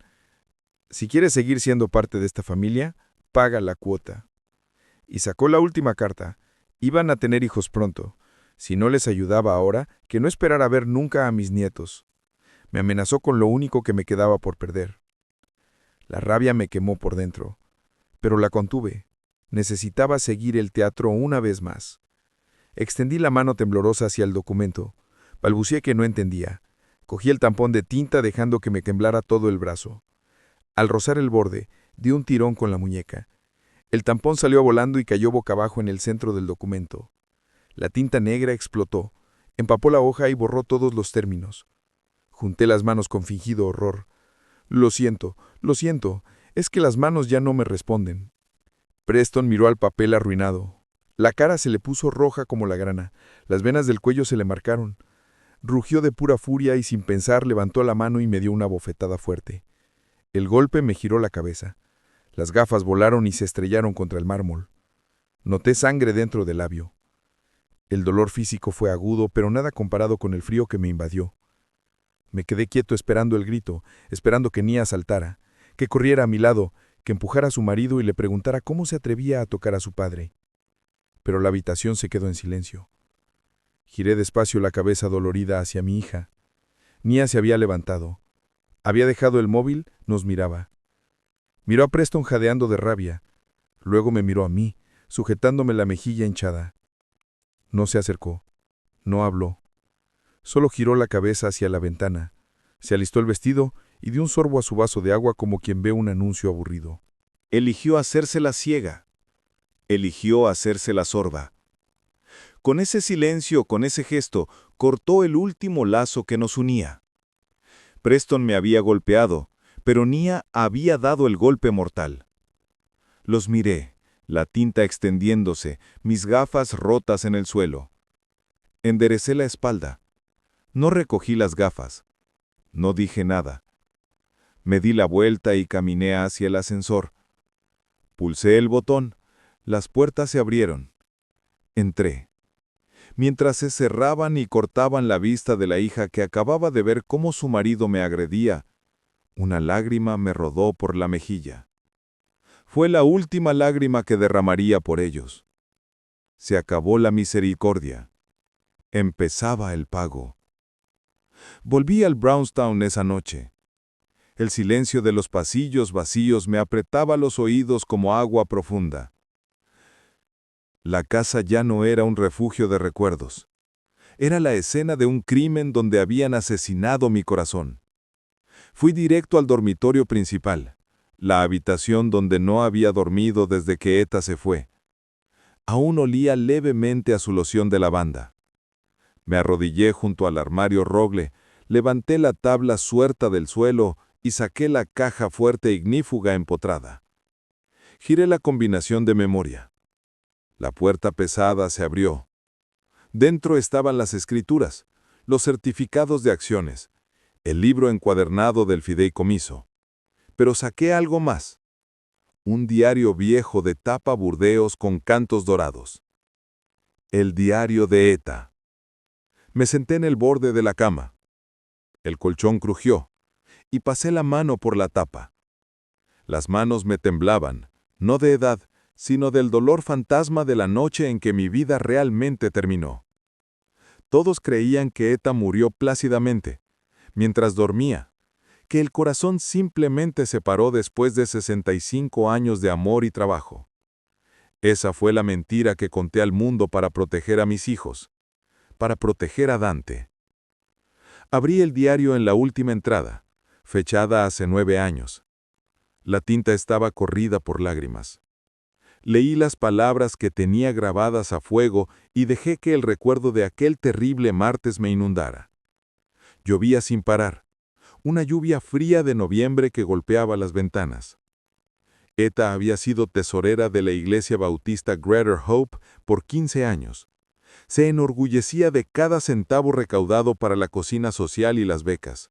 Si quieres seguir siendo parte de esta familia, paga la cuota. Y sacó la última carta. Iban a tener hijos pronto. Si no les ayudaba ahora, que no esperara ver nunca a mis nietos. Me amenazó con lo único que me quedaba por perder. La rabia me quemó por dentro, pero la contuve. Necesitaba seguir el teatro una vez más. Extendí la mano temblorosa hacia el documento. Balbuceé que no entendía. Cogí el tampón de tinta dejando que me temblara todo el brazo. Al rozar el borde, di un tirón con la muñeca. El tampón salió volando y cayó boca abajo en el centro del documento. La tinta negra explotó, empapó la hoja y borró todos los términos. Junté las manos con fingido horror. Lo siento, es que las manos ya no me responden. Preston miró al papel arruinado. La cara se le puso roja como la grana, las venas del cuello se le marcaron. Rugió de pura furia y sin pensar levantó la mano y me dio una bofetada fuerte. El golpe me giró la cabeza. Las gafas volaron y se estrellaron contra el mármol. Noté sangre dentro del labio. El dolor físico fue agudo, pero nada comparado con el frío que me invadió. Me quedé quieto esperando el grito, esperando que Nia saltara, que corriera a mi lado, que empujara a su marido y le preguntara cómo se atrevía a tocar a su padre. Pero la habitación se quedó en silencio. Giré despacio la cabeza dolorida hacia mi hija. Nia se había levantado. Había dejado el móvil, nos miraba. Miró a Preston jadeando de rabia. Luego me miró a mí, sujetándome la mejilla hinchada. No se acercó. No habló. Solo giró la cabeza hacia la ventana. Se alistó el vestido y dio un sorbo a su vaso de agua como quien ve un anuncio aburrido. Eligió hacerse la ciega. Eligió hacerse la sorda. Con ese silencio, con ese gesto, cortó el último lazo que nos unía. Preston me había golpeado, pero Nia había dado el golpe mortal. Los miré, la tinta extendiéndose, mis gafas rotas en el suelo. Enderecé la espalda. No recogí las gafas. No dije nada. Me di la vuelta y caminé hacia el ascensor. Pulsé el botón. Las puertas se abrieron. Entré. Mientras se cerraban y cortaban la vista de la hija que acababa de ver cómo su marido me agredía, una lágrima me rodó por la mejilla. Fue la última lágrima que derramaría por ellos. Se acabó la misericordia. Empezaba el pago. Volví al Brownstown esa noche. El silencio de los pasillos vacíos me apretaba los oídos como agua profunda. La casa ya no era un refugio de recuerdos. Era la escena de un crimen donde habían asesinado mi corazón. Fui directo al dormitorio principal, la habitación donde no había dormido desde que Eta se fue. Aún olía levemente a su loción de lavanda. Me arrodillé junto al armario rogle, levanté la tabla suelta del suelo y saqué la caja fuerte ignífuga empotrada. Giré la combinación de memoria. La puerta pesada se abrió. Dentro estaban las escrituras, los certificados de acciones, el libro encuadernado del fideicomiso. Pero saqué algo más. Un diario viejo de tapa burdeos con cantos dorados. El diario de Eta. Me senté en el borde de la cama. El colchón crujió, y pasé la mano por la tapa. Las manos me temblaban, no de edad, sino del dolor fantasma de la noche en que mi vida realmente terminó. Todos creían que Eta murió plácidamente, mientras dormía, que el corazón simplemente se paró después de 65 años de amor y trabajo. Esa fue la mentira que conté al mundo para proteger a mis hijos, para proteger a Dante. Abrí el diario en la última entrada, fechada hace 9 años. La tinta estaba corrida por lágrimas. Leí las palabras que tenía grabadas a fuego y dejé que el recuerdo de aquel terrible martes me inundara. Llovía sin parar, una lluvia fría de noviembre que golpeaba las ventanas. Eta había sido tesorera de la iglesia bautista Greater Hope por 15 años. Se enorgullecía de cada centavo recaudado para la cocina social y las becas.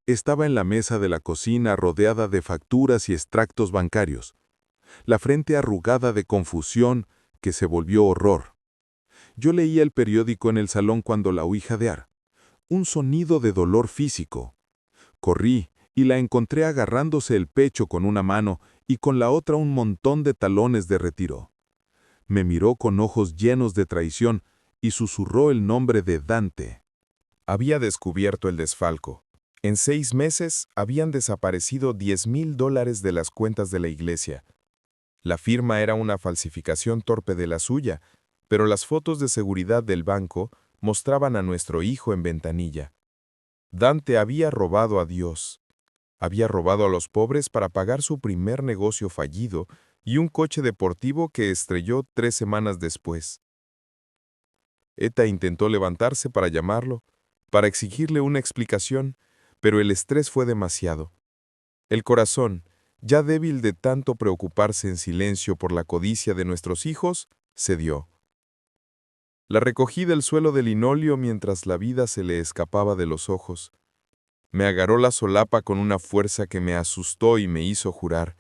Estaba en la mesa de la cocina rodeada de facturas y extractos bancarios, la frente arrugada de confusión que se volvió horror. Yo leía el periódico en el salón cuando la oí jadear. Un sonido de dolor físico. Corrí y la encontré agarrándose el pecho con una mano y con la otra un montón de talones de retiro. Me miró con ojos llenos de traición y susurró el nombre de Dante. Había descubierto el desfalco. En 6 meses habían desaparecido $10,000 de las cuentas de la iglesia. La firma era una falsificación torpe de la suya, pero las fotos de seguridad del banco mostraban a nuestro hijo en ventanilla. Dante había robado a Dios. Había robado a los pobres para pagar su primer negocio fallido y un coche deportivo que estrelló 3 semanas después. Eta intentó levantarse para llamarlo, para exigirle una explicación, pero el estrés fue demasiado. El corazón, ya débil de tanto preocuparse en silencio por la codicia de nuestros hijos, cedió. La recogí del suelo de linóleo mientras la vida se le escapaba de los ojos. Me agarró la solapa con una fuerza que me asustó y me hizo jurar.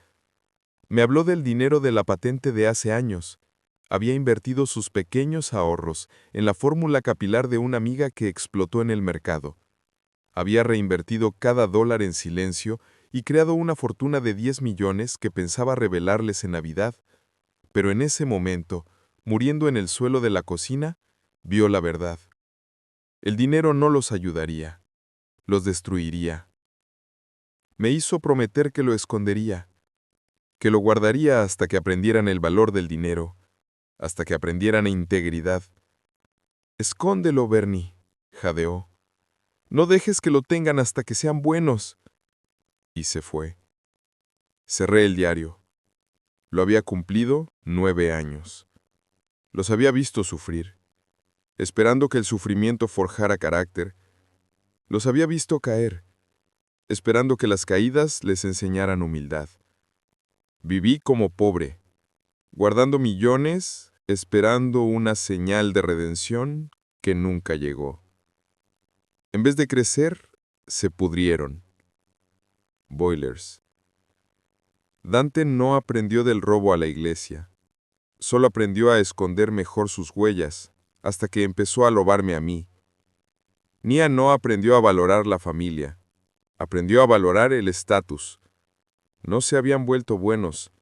Me habló del dinero de la patente de hace años. Había invertido sus pequeños ahorros en la fórmula capilar de una amiga que explotó en el mercado. Había reinvertido cada dólar en silencio y creado una fortuna de 10 millones que pensaba revelarles en Navidad. Pero en ese momento, muriendo en el suelo de la cocina, vio la verdad. El dinero no los ayudaría, los destruiría. Me hizo prometer que lo escondería, que lo guardaría hasta que aprendieran el valor del dinero, hasta que aprendieran integridad. «Escóndelo, Bernie», jadeó. «No dejes que lo tengan hasta que sean buenos». Y se fue. Cerré el diario. Lo había cumplido 9 años. Los había visto sufrir, esperando que el sufrimiento forjara carácter. Los había visto caer, esperando que las caídas les enseñaran humildad. Viví como pobre, guardando millones, esperando una señal de redención que nunca llegó. En vez de crecer, se pudrieron. Boilers. Dante no aprendió del robo a la iglesia. Solo aprendió a esconder mejor sus huellas, hasta que empezó a lobarme a mí. Nia no aprendió a valorar la familia. Aprendió a valorar el estatus. No se habían vuelto buenos.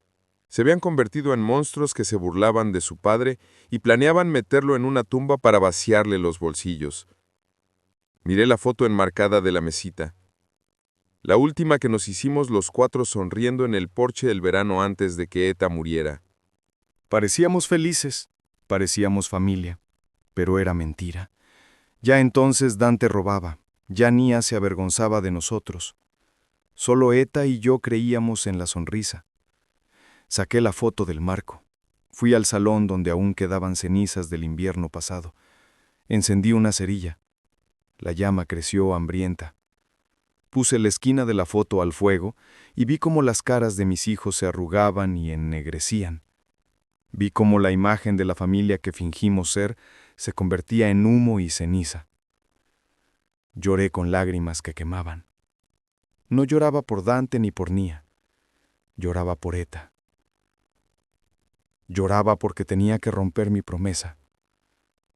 Se habían convertido en monstruos que se burlaban de su padre y planeaban meterlo en una tumba para vaciarle los bolsillos. Miré la foto enmarcada de la mesita. La última que nos hicimos los 4 sonriendo en el porche del verano antes de que Eta muriera. Parecíamos felices, parecíamos familia, pero era mentira. Ya entonces Dante robaba, ya Nia se avergonzaba de nosotros. Solo Eta y yo creíamos en la sonrisa. Saqué la foto del marco. Fui al salón donde aún quedaban cenizas del invierno pasado. Encendí una cerilla. La llama creció hambrienta. Puse la esquina de la foto al fuego y vi cómo las caras de mis hijos se arrugaban y ennegrecían. Vi cómo la imagen de la familia que fingimos ser se convertía en humo y ceniza. Lloré con lágrimas que quemaban. No lloraba por Dante ni por Nia. Lloraba por Eta. Lloraba porque tenía que romper mi promesa.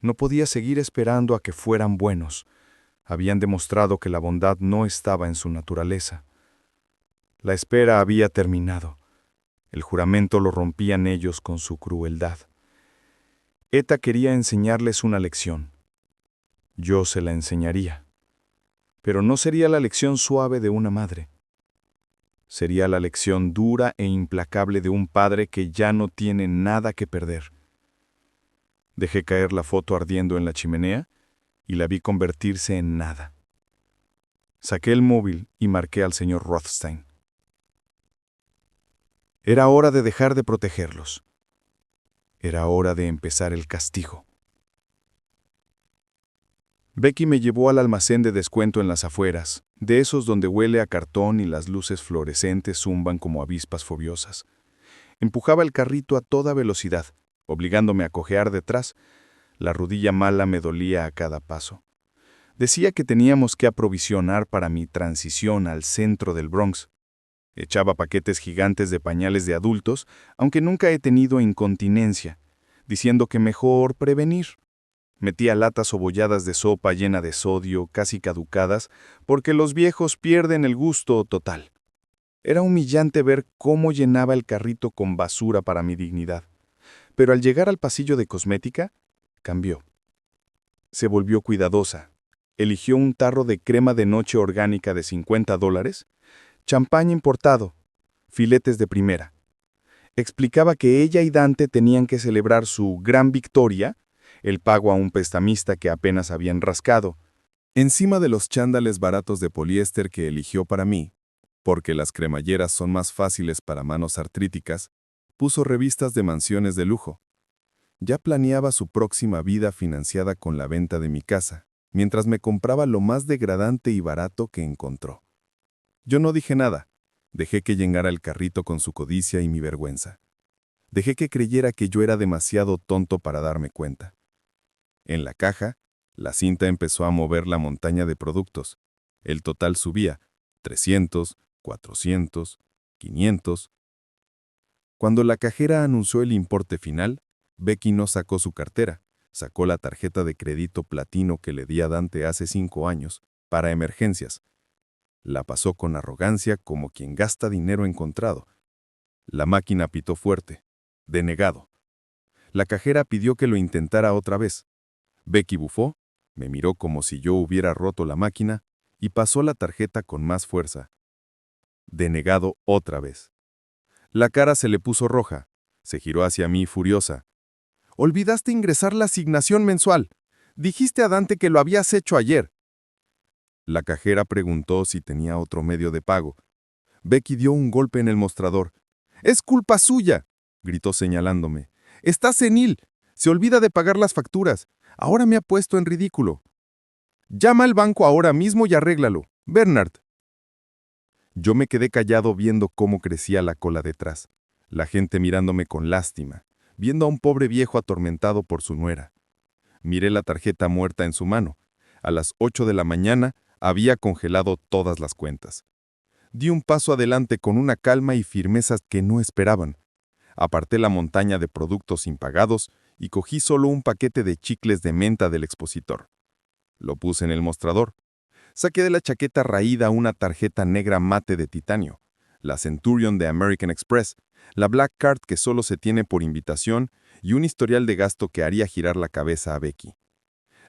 No podía seguir esperando a que fueran buenos. Habían demostrado que la bondad no estaba en su naturaleza. La espera había terminado. El juramento lo rompían ellos con su crueldad. Eta quería enseñarles una lección. Yo se la enseñaría. Pero no sería la lección suave de una madre. Sería la lección dura e implacable de un padre que ya no tiene nada que perder. Dejé caer la foto ardiendo en la chimenea y la vi convertirse en nada. Saqué el móvil y marqué al señor Rothstein. Era hora de dejar de protegerlos. Era hora de empezar el castigo. Becky me llevó al almacén de descuento en las afueras, de esos donde huele a cartón y las luces fluorescentes zumban como avispas fobiosas. Empujaba el carrito a toda velocidad, obligándome a cojear detrás. La rodilla mala me dolía a cada paso. Decía que teníamos que aprovisionar para mi transición al centro del Bronx. Echaba paquetes gigantes de pañales de adultos, aunque nunca he tenido incontinencia, diciendo que mejor prevenir. Metía latas obolladas de sopa llena de sodio, casi caducadas, porque los viejos pierden el gusto total. Era humillante ver cómo llenaba el carrito con basura para mi dignidad. Pero al llegar al pasillo de cosmética, cambió. Se volvió cuidadosa. Eligió un tarro de crema de noche orgánica de $50, champán importado, filetes de primera. Explicaba que ella y Dante tenían que celebrar su gran victoria, el pago a un prestamista que apenas habían rascado. Encima de los chándales baratos de poliéster que eligió para mí, porque las cremalleras son más fáciles para manos artríticas, puso revistas de mansiones de lujo. Ya planeaba su próxima vida financiada con la venta de mi casa, mientras me compraba lo más degradante y barato que encontró. Yo no dije nada. Dejé que llenara el carrito con su codicia y mi vergüenza. Dejé que creyera que yo era demasiado tonto para darme cuenta. En la caja, la cinta empezó a mover la montaña de productos. El total subía, 300, 400, 500. Cuando la cajera anunció el importe final, Becky no sacó su cartera, sacó la tarjeta de crédito platino que le di a Dante hace 5 años, para emergencias. La pasó con arrogancia como quien gasta dinero encontrado. La máquina pitó fuerte, denegado. La cajera pidió que lo intentara otra vez. Becky bufó, me miró como si yo hubiera roto la máquina y pasó la tarjeta con más fuerza. Denegado otra vez. La cara se le puso roja. Se giró hacia mí furiosa. «Olvidaste ingresar la asignación mensual. Dijiste a Dante que lo habías hecho ayer». La cajera preguntó si tenía otro medio de pago. Becky dio un golpe en el mostrador. «Es culpa suya», gritó señalándome. «Está senil. Se olvida de pagar las facturas. Ahora me ha puesto en ridículo. Llama al banco ahora mismo y arréglalo. Bernard». Yo me quedé callado viendo cómo crecía la cola detrás. La gente mirándome con lástima, viendo a un pobre viejo atormentado por su nuera. Miré la tarjeta muerta en su mano. A las 8 de la mañana había congelado todas las cuentas. Di un paso adelante con una calma y firmeza que no esperaban. Aparté la montaña de productos impagados y cogí solo un paquete de chicles de menta del expositor. Lo puse en el mostrador. Saqué de la chaqueta raída una tarjeta negra mate de titanio. la Centurion de American Express, la Black Card que solo se tiene por invitación y un historial de gasto que haría girar la cabeza a Becky.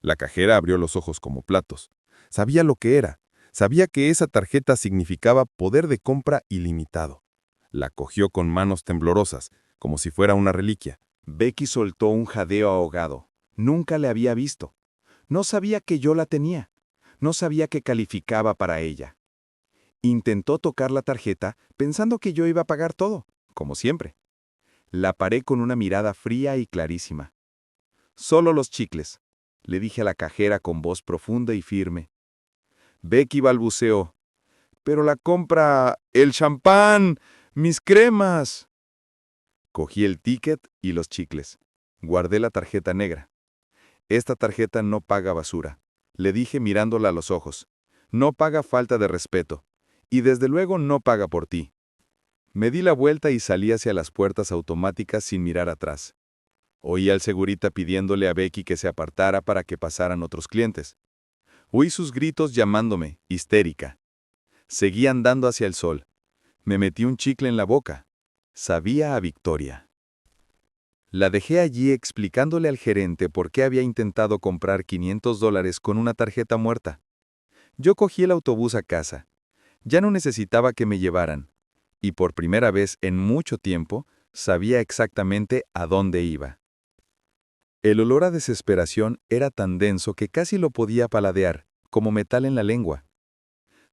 La cajera abrió los ojos como platos. Sabía lo que era. Sabía que esa tarjeta significaba poder de compra ilimitado. La cogió con manos temblorosas, como si fuera una reliquia. Becky soltó un jadeo ahogado. Nunca le había visto. No sabía que yo la tenía. No sabía que calificaba para ella. Intentó tocar la tarjeta pensando que yo iba a pagar todo, como siempre. La paré con una mirada fría y clarísima. «Solo los chicles», le dije a la cajera con voz profunda y firme. Becky balbuceó. «Pero la compra, el champán, mis cremas». Cogí el ticket y los chicles. Guardé la tarjeta negra. «Esta tarjeta no paga basura», le dije mirándola a los ojos. «No paga falta de respeto. Y desde luego no paga por ti». Me di la vuelta y salí hacia las puertas automáticas sin mirar atrás. Oí al segurita pidiéndole a Becky que se apartara para que pasaran otros clientes. Oí sus gritos llamándome, histérica. Seguí andando hacia el sol. Me metí un chicle en la boca. Sabía a victoria. La dejé allí explicándole al gerente por qué había intentado comprar $500 con una tarjeta muerta. Yo cogí el autobús a casa. Ya no necesitaba que me llevaran. Y por primera vez en mucho tiempo, sabía exactamente a dónde iba. El olor a desesperación era tan denso que casi lo podía paladear, como metal en la lengua.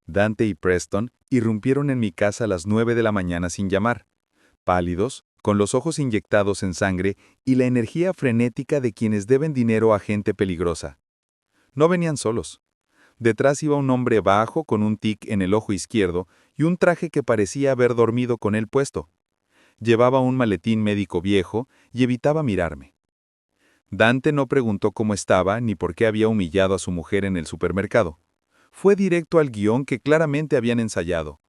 Dante y Preston irrumpieron en mi casa a las 9 de la mañana sin llamar, pálidos, con los ojos inyectados en sangre y la energía frenética de quienes deben dinero a gente peligrosa. No venían solos. Detrás iba un hombre bajo con un tic en el ojo izquierdo y un traje que parecía haber dormido con él puesto. Llevaba un maletín médico viejo y evitaba mirarme. Dante no preguntó cómo estaba ni por qué había humillado a su mujer en el supermercado. Fue directo al guión que claramente habían ensayado.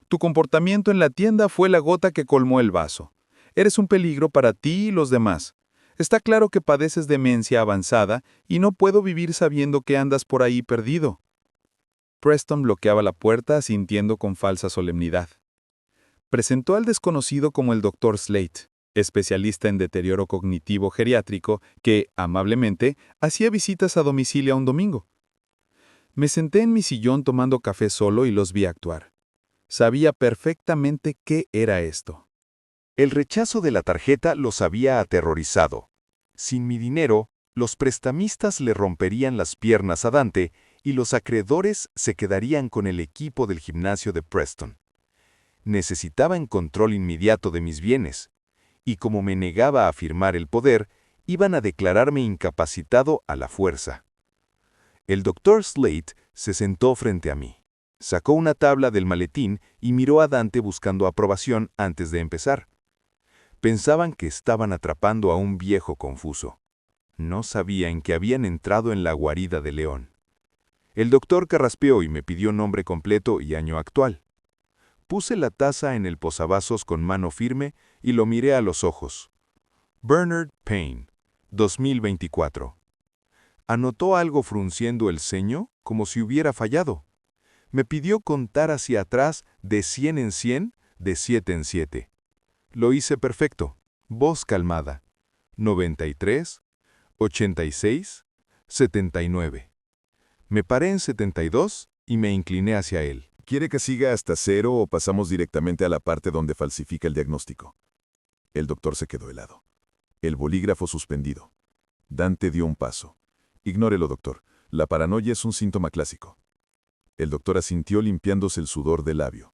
Tu comportamiento en la tienda fue la gota que colmó el vaso. Eres un peligro para ti y los demás. Está claro que padeces demencia avanzada y no puedo vivir sabiendo que andas por ahí perdido. Preston bloqueaba la puerta asintiendo con falsa solemnidad. Presentó al desconocido como el Dr. Slate, especialista en deterioro cognitivo geriátrico que, amablemente, hacía visitas a domicilio un domingo. Me senté en mi sillón tomando café solo y los vi actuar. Sabía perfectamente qué era esto. El rechazo de la tarjeta los había aterrorizado. Sin mi dinero, los prestamistas le romperían las piernas a Dante y los acreedores se quedarían con el equipo del gimnasio de Preston. Necesitaban control inmediato de mis bienes, y como me negaba a firmar el poder, iban a declararme incapacitado a la fuerza. El Dr. Slate se sentó frente a mí. Sacó una tabla del maletín y miró a Dante buscando aprobación antes de empezar. Pensaban que estaban atrapando a un viejo confuso. No sabían que habían entrado en la guarida de León. El doctor carraspeó y me pidió nombre completo y año actual. Puse la taza en el posavasos con mano firme y lo miré a los ojos. Bernard Payne, 2024. Anotó algo frunciendo el ceño, como si hubiera fallado. Me pidió contar hacia atrás de 100 en 100, de 7 en 7. Lo hice perfecto. Voz calmada. 93, 86, 79. Me paré en 72 y me incliné hacia él. ¿Quiere que siga hasta 0 o pasamos directamente a la parte donde falsifica el diagnóstico? El doctor se quedó helado. El bolígrafo suspendido. Dante dio un paso. Ignórelo, doctor. La paranoia es un síntoma clásico. El doctor asintió limpiándose el sudor del labio.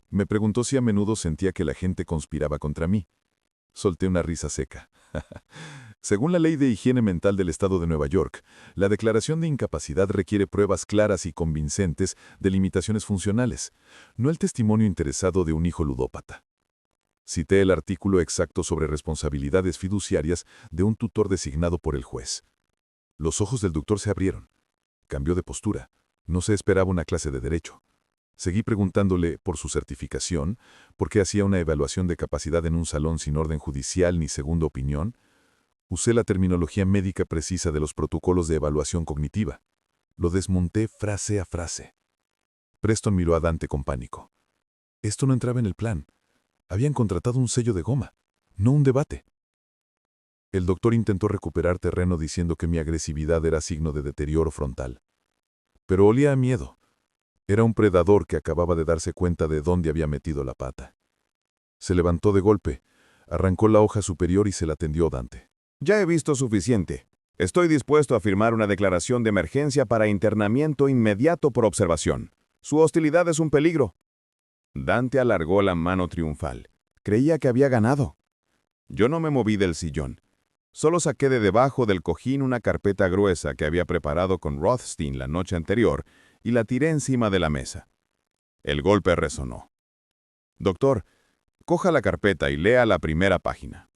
Me preguntó si a menudo sentía que la gente conspiraba contra mí. Solté una risa seca. Según la Ley de Higiene Mental del Estado de Nueva York, la declaración de incapacidad requiere pruebas claras y convincentes de limitaciones funcionales, no el testimonio interesado de un hijo ludópata. Cité el artículo exacto sobre responsabilidades fiduciarias de un tutor designado por el juez. Los ojos del doctor se abrieron. Cambió de postura. No se esperaba una clase de derecho. Seguí preguntándole por su certificación, por qué hacía una evaluación de capacidad en un salón sin orden judicial ni segunda opinión. Usé la terminología médica precisa de los protocolos de evaluación cognitiva. Lo desmonté frase a frase. Preston miró a Dante con pánico. Esto no entraba en el plan. Habían contratado un sello de goma, no un debate. El doctor intentó recuperar terreno diciendo que mi agresividad era signo de deterioro frontal. Pero olía a miedo. Era un predador que acababa de darse cuenta de dónde había metido la pata. Se levantó de golpe, arrancó la hoja superior y se la tendió Dante. Ya he visto suficiente. Estoy dispuesto a firmar una declaración de emergencia para internamiento inmediato por observación. Su hostilidad es un peligro. Dante alargó la mano triunfal. Creía que había ganado. Yo no me moví del sillón. Solo saqué de debajo del cojín una carpeta gruesa que había preparado con Rothstein la noche anterior y la tiré encima de la mesa. El golpe resonó. Doctor, coja la carpeta y lea la primera página.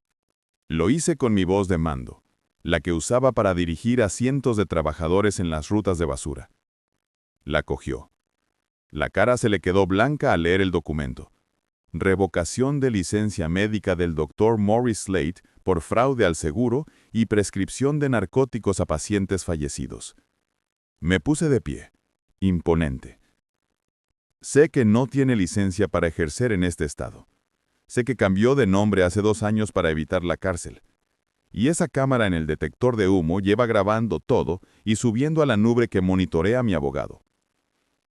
Lo hice con mi voz de mando, la que usaba para dirigir a cientos de trabajadores en las rutas de basura. La cogió. La cara se le quedó blanca al leer el documento. Revocación de licencia médica del Dr. Morris Slate por fraude al seguro y prescripción de narcóticos a pacientes fallecidos. Me puse de pie, imponente. Sé que no tiene licencia para ejercer en este estado. Sé que cambió de nombre hace 2 años para evitar la cárcel. Y esa cámara en el detector de humo lleva grabando todo y subiendo a la nube que monitorea a mi abogado.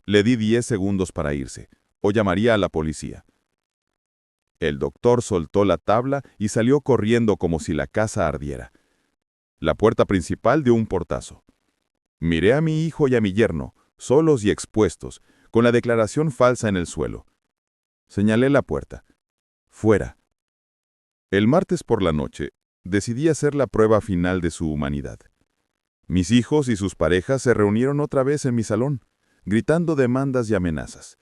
Le di 10 segundos para irse, o llamaría a la policía. El doctor soltó la tabla y salió corriendo como si la casa ardiera. La puerta principal dio un portazo. Miré a mi hijo y a mi yerno, solos y expuestos, con la declaración falsa en el suelo. Señalé la puerta. Fuera. El martes por la noche, decidí hacer la prueba final de su humanidad. Mis hijos y sus parejas se reunieron otra vez en mi salón, gritando demandas y amenazas.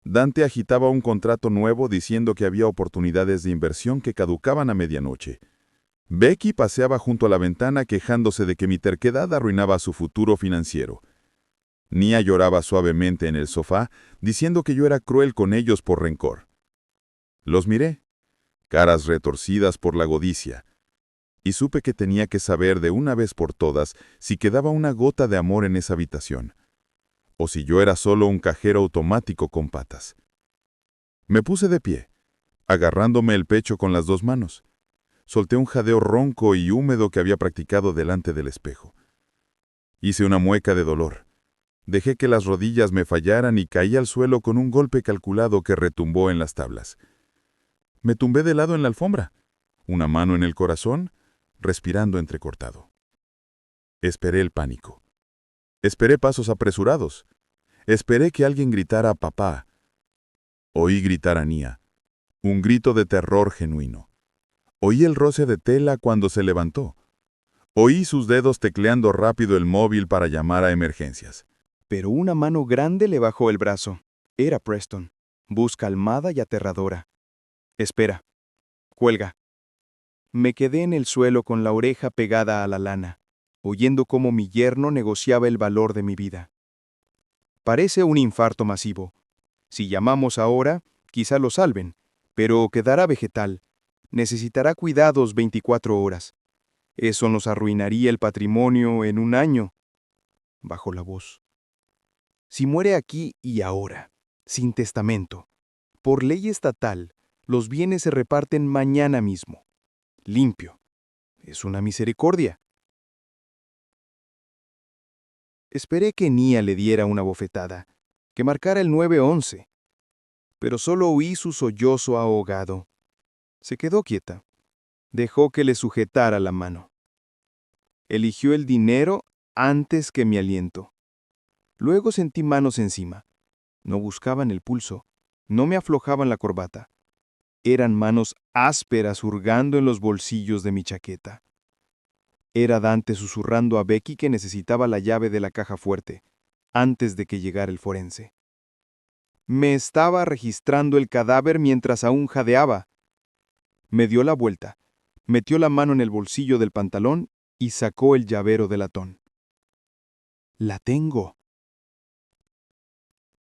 Dante agitaba un contrato nuevo diciendo que había oportunidades de inversión que caducaban a medianoche. Becky paseaba junto a la ventana quejándose de que mi terquedad arruinaba su futuro financiero. Nia lloraba suavemente en el sofá, diciendo que yo era cruel con ellos por rencor. Los miré, caras retorcidas por la codicia, y supe que tenía que saber de una vez por todas si quedaba una gota de amor en esa habitación, o si yo era solo un cajero automático con patas. Me puse de pie, agarrándome el pecho con las 2 manos. Solté un jadeo ronco y húmedo que había practicado delante del espejo. Hice una mueca de dolor. Dejé que las rodillas me fallaran y caí al suelo con un golpe calculado que retumbó en las tablas. Me tumbé de lado en la alfombra, una mano en el corazón, respirando entrecortado. Esperé el pánico. Esperé pasos apresurados. Esperé que alguien gritara «papá». Oí gritar a Nia, un grito de terror genuino. Oí el roce de tela cuando se levantó. Oí sus dedos tecleando rápido el móvil para llamar a emergencias. Pero una mano grande le bajó el brazo. Era Preston, voz calmada y aterradora. «Espera. Cuelga». Me quedé en el suelo con la oreja pegada a la lana, oyendo cómo mi yerno negociaba el valor de mi vida. Parece un infarto masivo. Si llamamos ahora, quizá lo salven, pero quedará vegetal. Necesitará cuidados 24 horas. Eso nos arruinaría el patrimonio en 1 año. Bajó la voz. Si muere aquí y ahora, sin testamento, por ley estatal, los bienes se reparten mañana mismo. Limpio. Es una misericordia. Esperé que Nia le diera una bofetada, que marcara el 911, pero solo oí su sollozo ahogado. Se quedó quieta. Dejó que le sujetara la mano. Eligió el dinero antes que mi aliento. Luego sentí manos encima. No buscaban el pulso, no me aflojaban la corbata. Eran manos ásperas hurgando en los bolsillos de mi chaqueta. Era Dante susurrando a Becky que necesitaba la llave de la caja fuerte, antes de que llegara el forense. Me estaba registrando el cadáver mientras aún jadeaba. Me dio la vuelta, metió la mano en el bolsillo del pantalón y sacó el llavero de latón. «La tengo».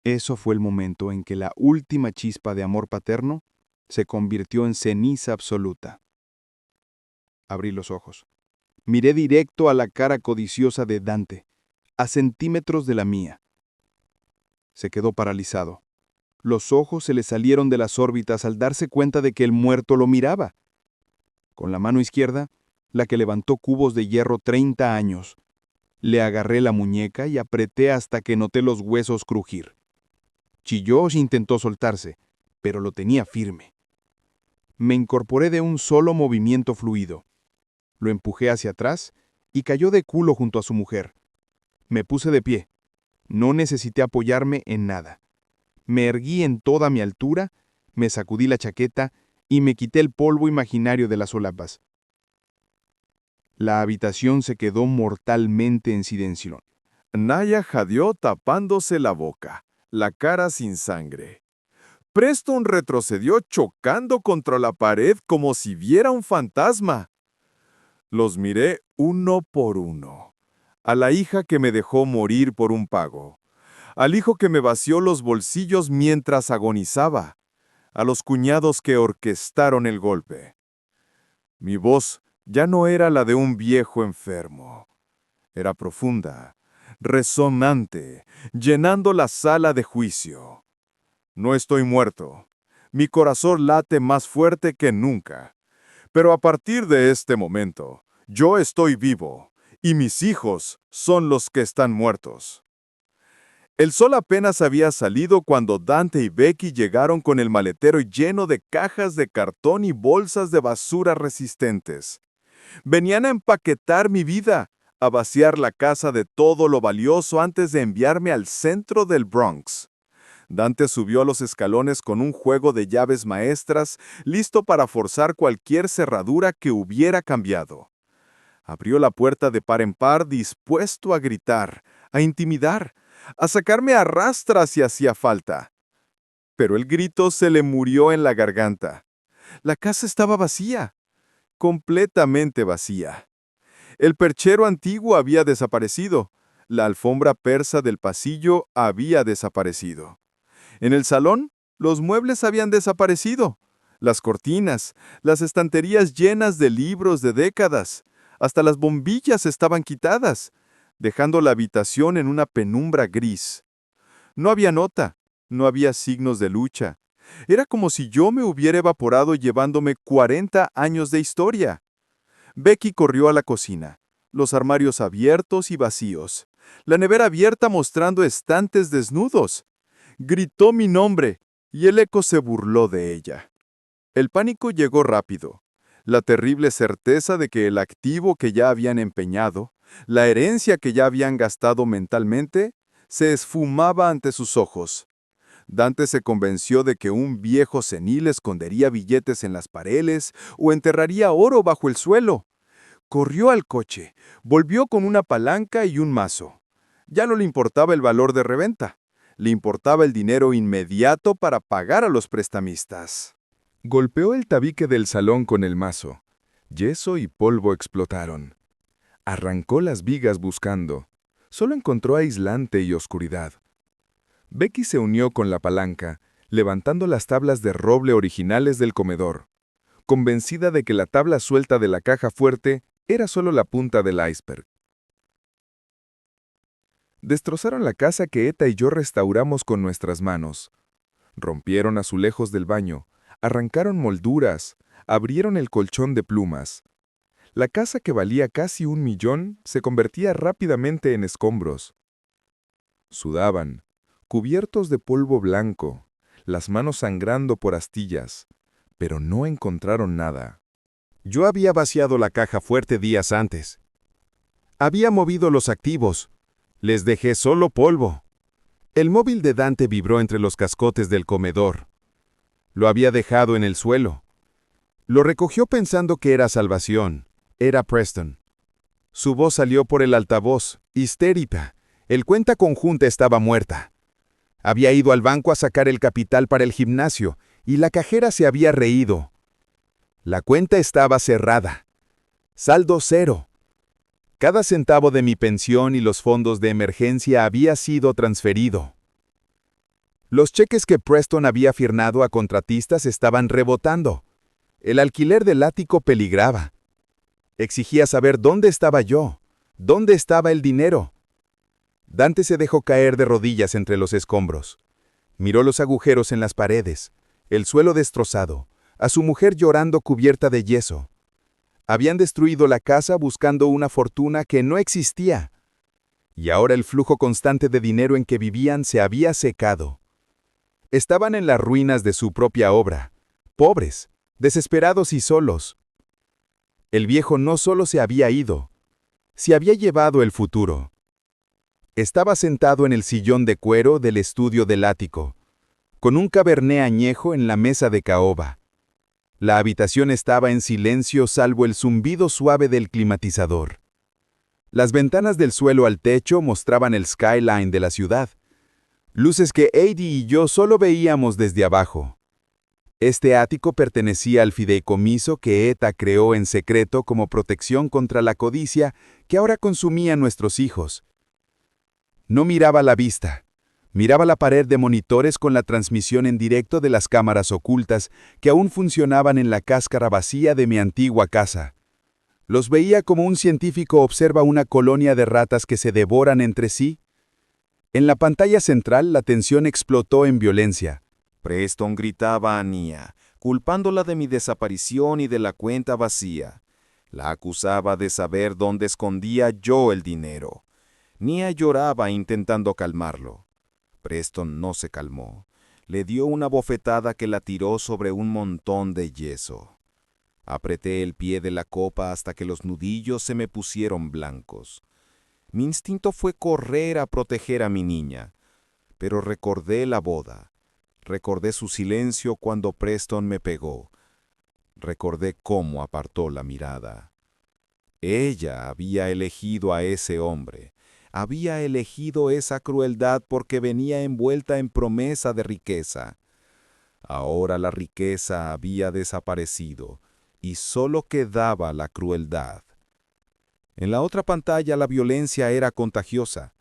Eso fue el momento en que la última chispa de amor paterno se convirtió en ceniza absoluta. Abrí los ojos. Miré directo a la cara codiciosa de Dante, a centímetros de la mía. Se quedó paralizado. Los ojos se le salieron de las órbitas al darse cuenta de que el muerto lo miraba. Con la mano izquierda, la que levantó cubos de hierro 30 años. Le agarré la muñeca y apreté hasta que noté los huesos crujir. Chilló e intentó soltarse, pero lo tenía firme. Me incorporé de un solo movimiento fluido. Lo empujé hacia atrás y cayó de culo junto a su mujer. Me puse de pie. No necesité apoyarme en nada. Me erguí en toda mi altura, me sacudí la chaqueta y me quité el polvo imaginario de las solapas. La habitación se quedó mortalmente en silencio. Naya jadeó tapándose la boca, la cara sin sangre. Preston retrocedió chocando contra la pared como si viera un fantasma. Los miré uno por uno. A la hija que me dejó morir por un pago. Al hijo que me vació los bolsillos mientras agonizaba. A los cuñados que orquestaron el golpe. Mi voz ya no era la de un viejo enfermo. Era profunda, resonante, llenando la sala de juicio. No estoy muerto. Mi corazón late más fuerte que nunca. Pero a partir de este momento, yo estoy vivo, y mis hijos son los que están muertos. El sol apenas había salido cuando Dante y Becky llegaron con el maletero lleno de cajas de cartón y bolsas de basura resistentes. Venían a empaquetar mi vida, a vaciar la casa de todo lo valioso antes de enviarme al centro del Bronx. Dante subió a los escalones con un juego de llaves maestras, listo para forzar cualquier cerradura que hubiera cambiado. Abrió la puerta de par en par, dispuesto a gritar, a intimidar, a sacarme a rastras si hacía falta. Pero el grito se le murió en la garganta. La casa estaba vacía, completamente vacía. El perchero antiguo había desaparecido. La alfombra persa del pasillo había desaparecido. En el salón, los muebles habían desaparecido. Las cortinas, las estanterías llenas de libros de décadas, hasta las bombillas estaban quitadas, dejando la habitación en una penumbra gris. No había nota, no había signos de lucha. Era como si yo me hubiera evaporado llevándome 40 años de historia. Becky corrió a la cocina, los armarios abiertos y vacíos, la nevera abierta mostrando estantes desnudos. Gritó mi nombre y el eco se burló de ella. El pánico llegó rápido. La terrible certeza de que el activo que ya habían empeñado, la herencia que ya habían gastado mentalmente, se esfumaba ante sus ojos. Dante se convenció de que un viejo senil escondería billetes en las paredes o enterraría oro bajo el suelo. Corrió al coche, volvió con una palanca y un mazo. Ya no le importaba el valor de reventa. Le importaba el dinero inmediato para pagar a los prestamistas. Golpeó el tabique del salón con el mazo. Yeso y polvo explotaron. Arrancó las vigas buscando. Solo encontró aislante y oscuridad. Becky se unió con la palanca, levantando las tablas de roble originales del comedor, convencida de que la tabla suelta de la caja fuerte era solo la punta del iceberg. Destrozaron la casa que Eta y yo restauramos con nuestras manos. Rompieron azulejos del baño, arrancaron molduras, abrieron el colchón de plumas. La casa que valía casi 1 millón se convertía rápidamente en escombros. Sudaban, cubiertos de polvo blanco, las manos sangrando por astillas, pero no encontraron nada. Yo había vaciado la caja fuerte días antes. Había movido los activos. Les dejé solo polvo. El móvil de Dante vibró entre los cascotes del comedor. Lo había dejado en el suelo. Lo recogió pensando que era salvación. Era Preston. Su voz salió por el altavoz, histérica. El cuenta conjunta estaba muerta. Había ido al banco a sacar el capital para el gimnasio y la cajera se había reído. La cuenta estaba cerrada. Saldo cero. Cada centavo de mi pensión y los fondos de emergencia había sido transferido. Los cheques que Preston había firmado a contratistas estaban rebotando. El alquiler del ático peligraba. Exigía saber dónde estaba yo, dónde estaba el dinero. Dante se dejó caer de rodillas entre los escombros. Miró los agujeros en las paredes, el suelo destrozado, a su mujer llorando cubierta de yeso. Habían destruido la casa buscando una fortuna que no existía. Y ahora el flujo constante de dinero en que vivían se había secado. Estaban en las ruinas de su propia obra, pobres, desesperados y solos. El viejo no solo se había ido, se había llevado el futuro. Estaba sentado en el sillón de cuero del estudio del ático, con un cabernet añejo en la mesa de caoba. La habitación estaba en silencio salvo el zumbido suave del climatizador. Las ventanas del suelo al techo mostraban el skyline de la ciudad, luces que Eddie y yo solo veíamos desde abajo. Este ático pertenecía al fideicomiso que ETA creó en secreto como protección contra la codicia que ahora consumía a nuestros hijos. No miraba la vista. Miraba la pared de monitores con la transmisión en directo de las cámaras ocultas que aún funcionaban en la cáscara vacía de mi antigua casa. Los veía como un científico observa una colonia de ratas que se devoran entre sí. En la pantalla central la tensión explotó en violencia. Preston gritaba a Nia, culpándola de mi desaparición y de la cuenta vacía. La acusaba de saber dónde escondía yo el dinero. Nia lloraba intentando calmarlo. Preston no se calmó. Le dio una bofetada que la tiró sobre un montón de yeso. Apreté el pie de la copa hasta que los nudillos se me pusieron blancos. Mi instinto fue correr a proteger a mi niña, pero recordé la boda. Recordé su silencio cuando Preston me pegó. Recordé cómo apartó la mirada. Ella había elegido a ese hombre. Había elegido esa crueldad porque venía envuelta en promesa de riqueza. Ahora la riqueza había desaparecido y solo quedaba la crueldad. En la otra pantalla la violencia era contagiosa.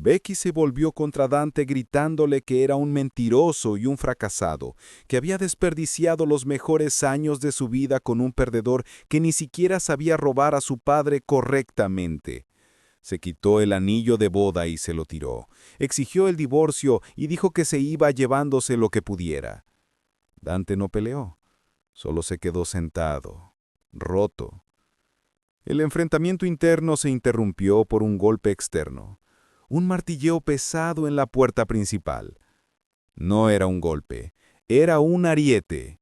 Becky se volvió contra Dante gritándole que era un mentiroso y un fracasado, que había desperdiciado los mejores años de su vida con un perdedor que ni siquiera sabía robar a su padre correctamente. Se quitó el anillo de boda y se lo tiró. Exigió el divorcio y dijo que se iba llevándose lo que pudiera. Dante no peleó, solo se quedó sentado, roto. El enfrentamiento interno se interrumpió por un golpe externo. Un martilleo pesado en la puerta principal. No era un golpe, era un ariete.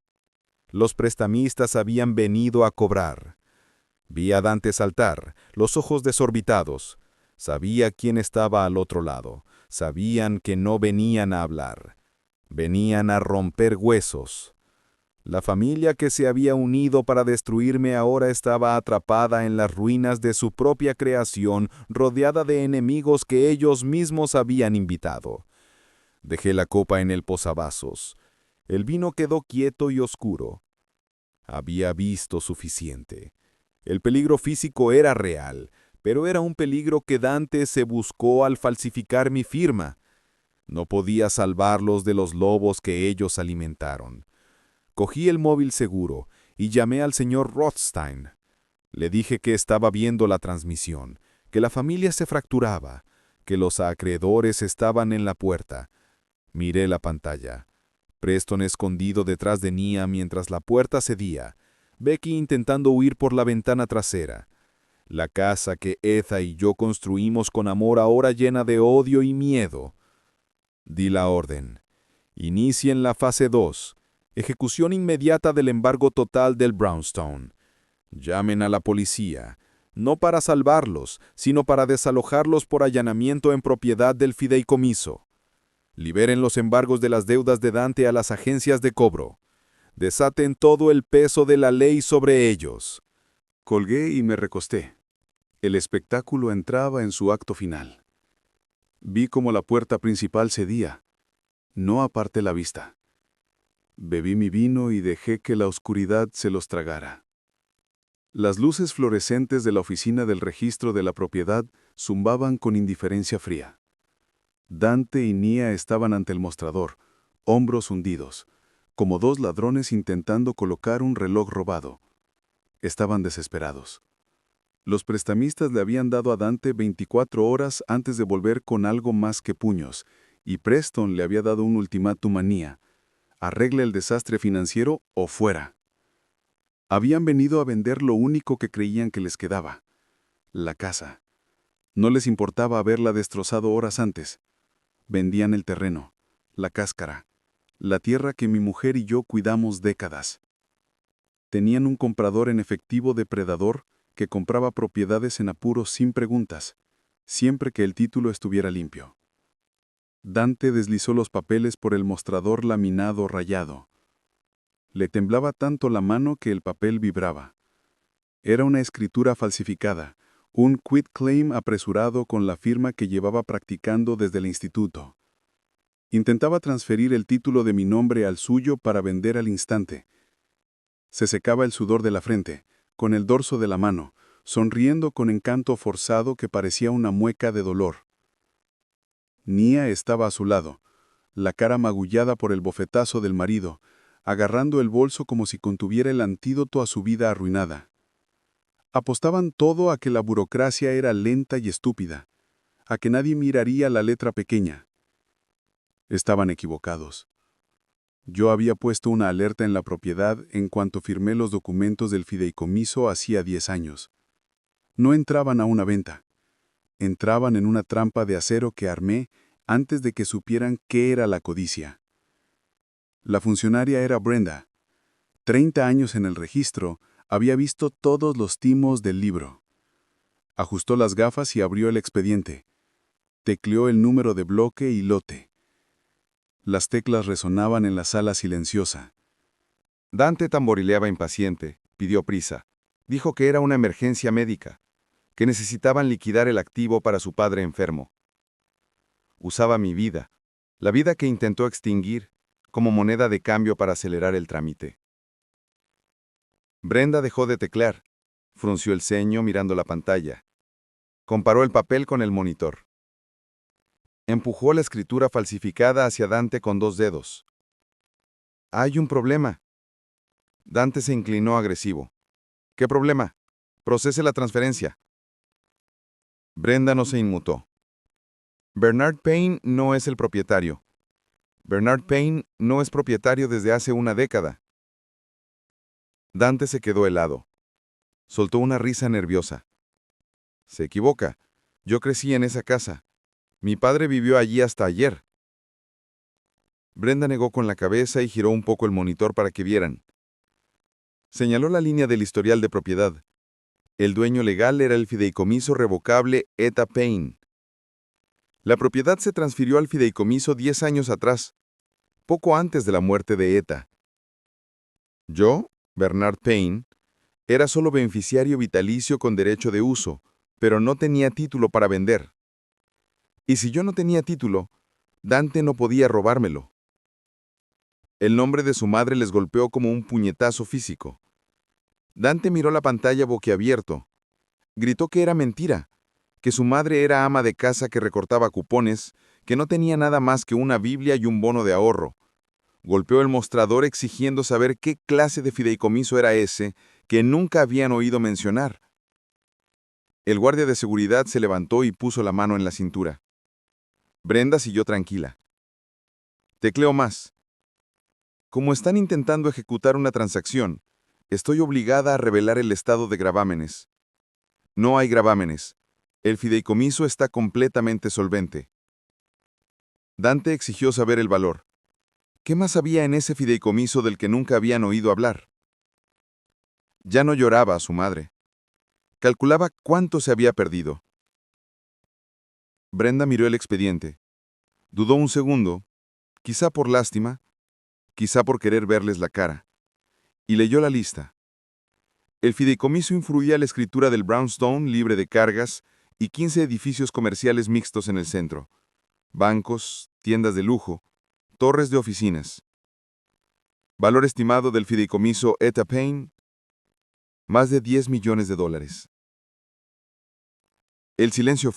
Los prestamistas habían venido a cobrar. Vi a Dante saltar, los ojos desorbitados. Sabía quién estaba al otro lado. Sabían que no venían a hablar. Venían a romper huesos. La familia que se había unido para destruirme ahora estaba atrapada en las ruinas de su propia creación, rodeada de enemigos que ellos mismos habían invitado. Dejé la copa en el posavasos. El vino quedó quieto y oscuro. Había visto suficiente. El peligro físico era real, pero era un peligro que Dante se buscó al falsificar mi firma. No podía salvarlos de los lobos que ellos alimentaron. Cogí el móvil seguro y llamé al señor Rothstein. Le dije que estaba viendo la transmisión, que la familia se fracturaba, que los acreedores estaban en la puerta. Miré la pantalla. Preston escondido detrás de Nia mientras la puerta cedía. Becky intentando huir por la ventana trasera. La casa que Etha y yo construimos con amor ahora llena de odio y miedo. Di la orden. Inicien la fase 2. Ejecución inmediata del embargo total del Brownstone. Llamen a la policía, no para salvarlos, sino para desalojarlos por allanamiento en propiedad del fideicomiso. Liberen los embargos de las deudas de Dante a las agencias de cobro. Desaten todo el peso de la ley sobre ellos. Colgué y me recosté. El espectáculo entraba en su acto final. Vi cómo la puerta principal cedía. No aparté la vista. Bebí mi vino y dejé que la oscuridad se los tragara. Las luces fluorescentes de la oficina del registro de la propiedad zumbaban con indiferencia fría. Dante y Nia estaban ante el mostrador, hombros hundidos, como dos ladrones intentando colocar un reloj robado. Estaban desesperados. Los prestamistas le habían dado a Dante 24 horas antes de volver con algo más que puños, y Preston le había dado un ultimátum manía: arregle el desastre financiero o fuera. Habían venido a vender lo único que creían que les quedaba: la casa. No les importaba haberla destrozado horas antes. Vendían el terreno, la cáscara, la tierra que mi mujer y yo cuidamos décadas. Tenían un comprador en efectivo depredador que compraba propiedades en apuros sin preguntas, siempre que el título estuviera limpio. Dante deslizó los papeles por el mostrador laminado rayado. Le temblaba tanto la mano que el papel vibraba. Era una escritura falsificada, un quitclaim apresurado con la firma que llevaba practicando desde el instituto. Intentaba transferir el título de mi nombre al suyo para vender al instante. Se secaba el sudor de la frente, con el dorso de la mano, sonriendo con encanto forzado que parecía una mueca de dolor. Nia estaba a su lado, la cara magullada por el bofetazo del marido, agarrando el bolso como si contuviera el antídoto a su vida arruinada. Apostaban todo a que la burocracia era lenta y estúpida, a que nadie miraría la letra pequeña. Estaban equivocados. Yo había puesto una alerta en la propiedad en cuanto firmé los documentos del fideicomiso hacía 10 años. No entraban a una venta. Entraban en una trampa de acero que armé antes de que supieran qué era la codicia. La funcionaria era Brenda. 30 años en el registro, había visto todos los timos del libro. Ajustó las gafas y abrió el expediente. Tecleó el número de bloque y lote. Las teclas resonaban en la sala silenciosa. Dante tamborileaba impaciente, pidió prisa. Dijo que era una emergencia médica, que necesitaban liquidar el activo para su padre enfermo. Usaba mi vida, la vida que intentó extinguir, como moneda de cambio para acelerar el trámite. Brenda dejó de teclear, frunció el ceño mirando la pantalla. Comparó el papel con el monitor. Empujó la escritura falsificada hacia Dante con 2 dedos. «Hay un problema». Dante se inclinó agresivo. «¿Qué problema? Procese la transferencia». Brenda no se inmutó. «Bernard Payne no es el propietario. Bernard Payne no es propietario desde hace una década». Dante se quedó helado. Soltó una risa nerviosa. «Se equivoca. Yo crecí en esa casa. Mi padre vivió allí hasta ayer». Brenda negó con la cabeza y giró un poco el monitor para que vieran. Señaló la línea del historial de propiedad. El dueño legal era el fideicomiso revocable Etta Payne. La propiedad se transfirió al fideicomiso 10 años atrás, poco antes de la muerte de Etta. Yo, Bernard Payne, era solo beneficiario vitalicio con derecho de uso, pero no tenía título para vender. Y si yo no tenía título, Dante no podía robármelo. El nombre de su madre les golpeó como un puñetazo físico. Dante miró la pantalla boquiabierto. Gritó que era mentira, que su madre era ama de casa que recortaba cupones, que no tenía nada más que una Biblia y un bono de ahorro. Golpeó el mostrador exigiendo saber qué clase de fideicomiso era ese que nunca habían oído mencionar. El guardia de seguridad se levantó y puso la mano en la cintura. Brenda siguió tranquila. Tecleó más. Como están intentando ejecutar una transacción, estoy obligada a revelar el estado de gravámenes. No hay gravámenes. El fideicomiso está completamente solvente. Dante exigió saber el valor. ¿Qué más había en ese fideicomiso del que nunca habían oído hablar? Ya no lloraba a su madre. Calculaba cuánto se había perdido. Brenda miró el expediente. Dudó un segundo, quizá por lástima, quizá por querer verles la cara, y leyó la lista. El fideicomiso influía la escritura del brownstone libre de cargas y 15 edificios comerciales mixtos en el centro, bancos, tiendas de lujo, torres de oficinas. Valor estimado del fideicomiso Etta Payne, más de $10 millones. El silencio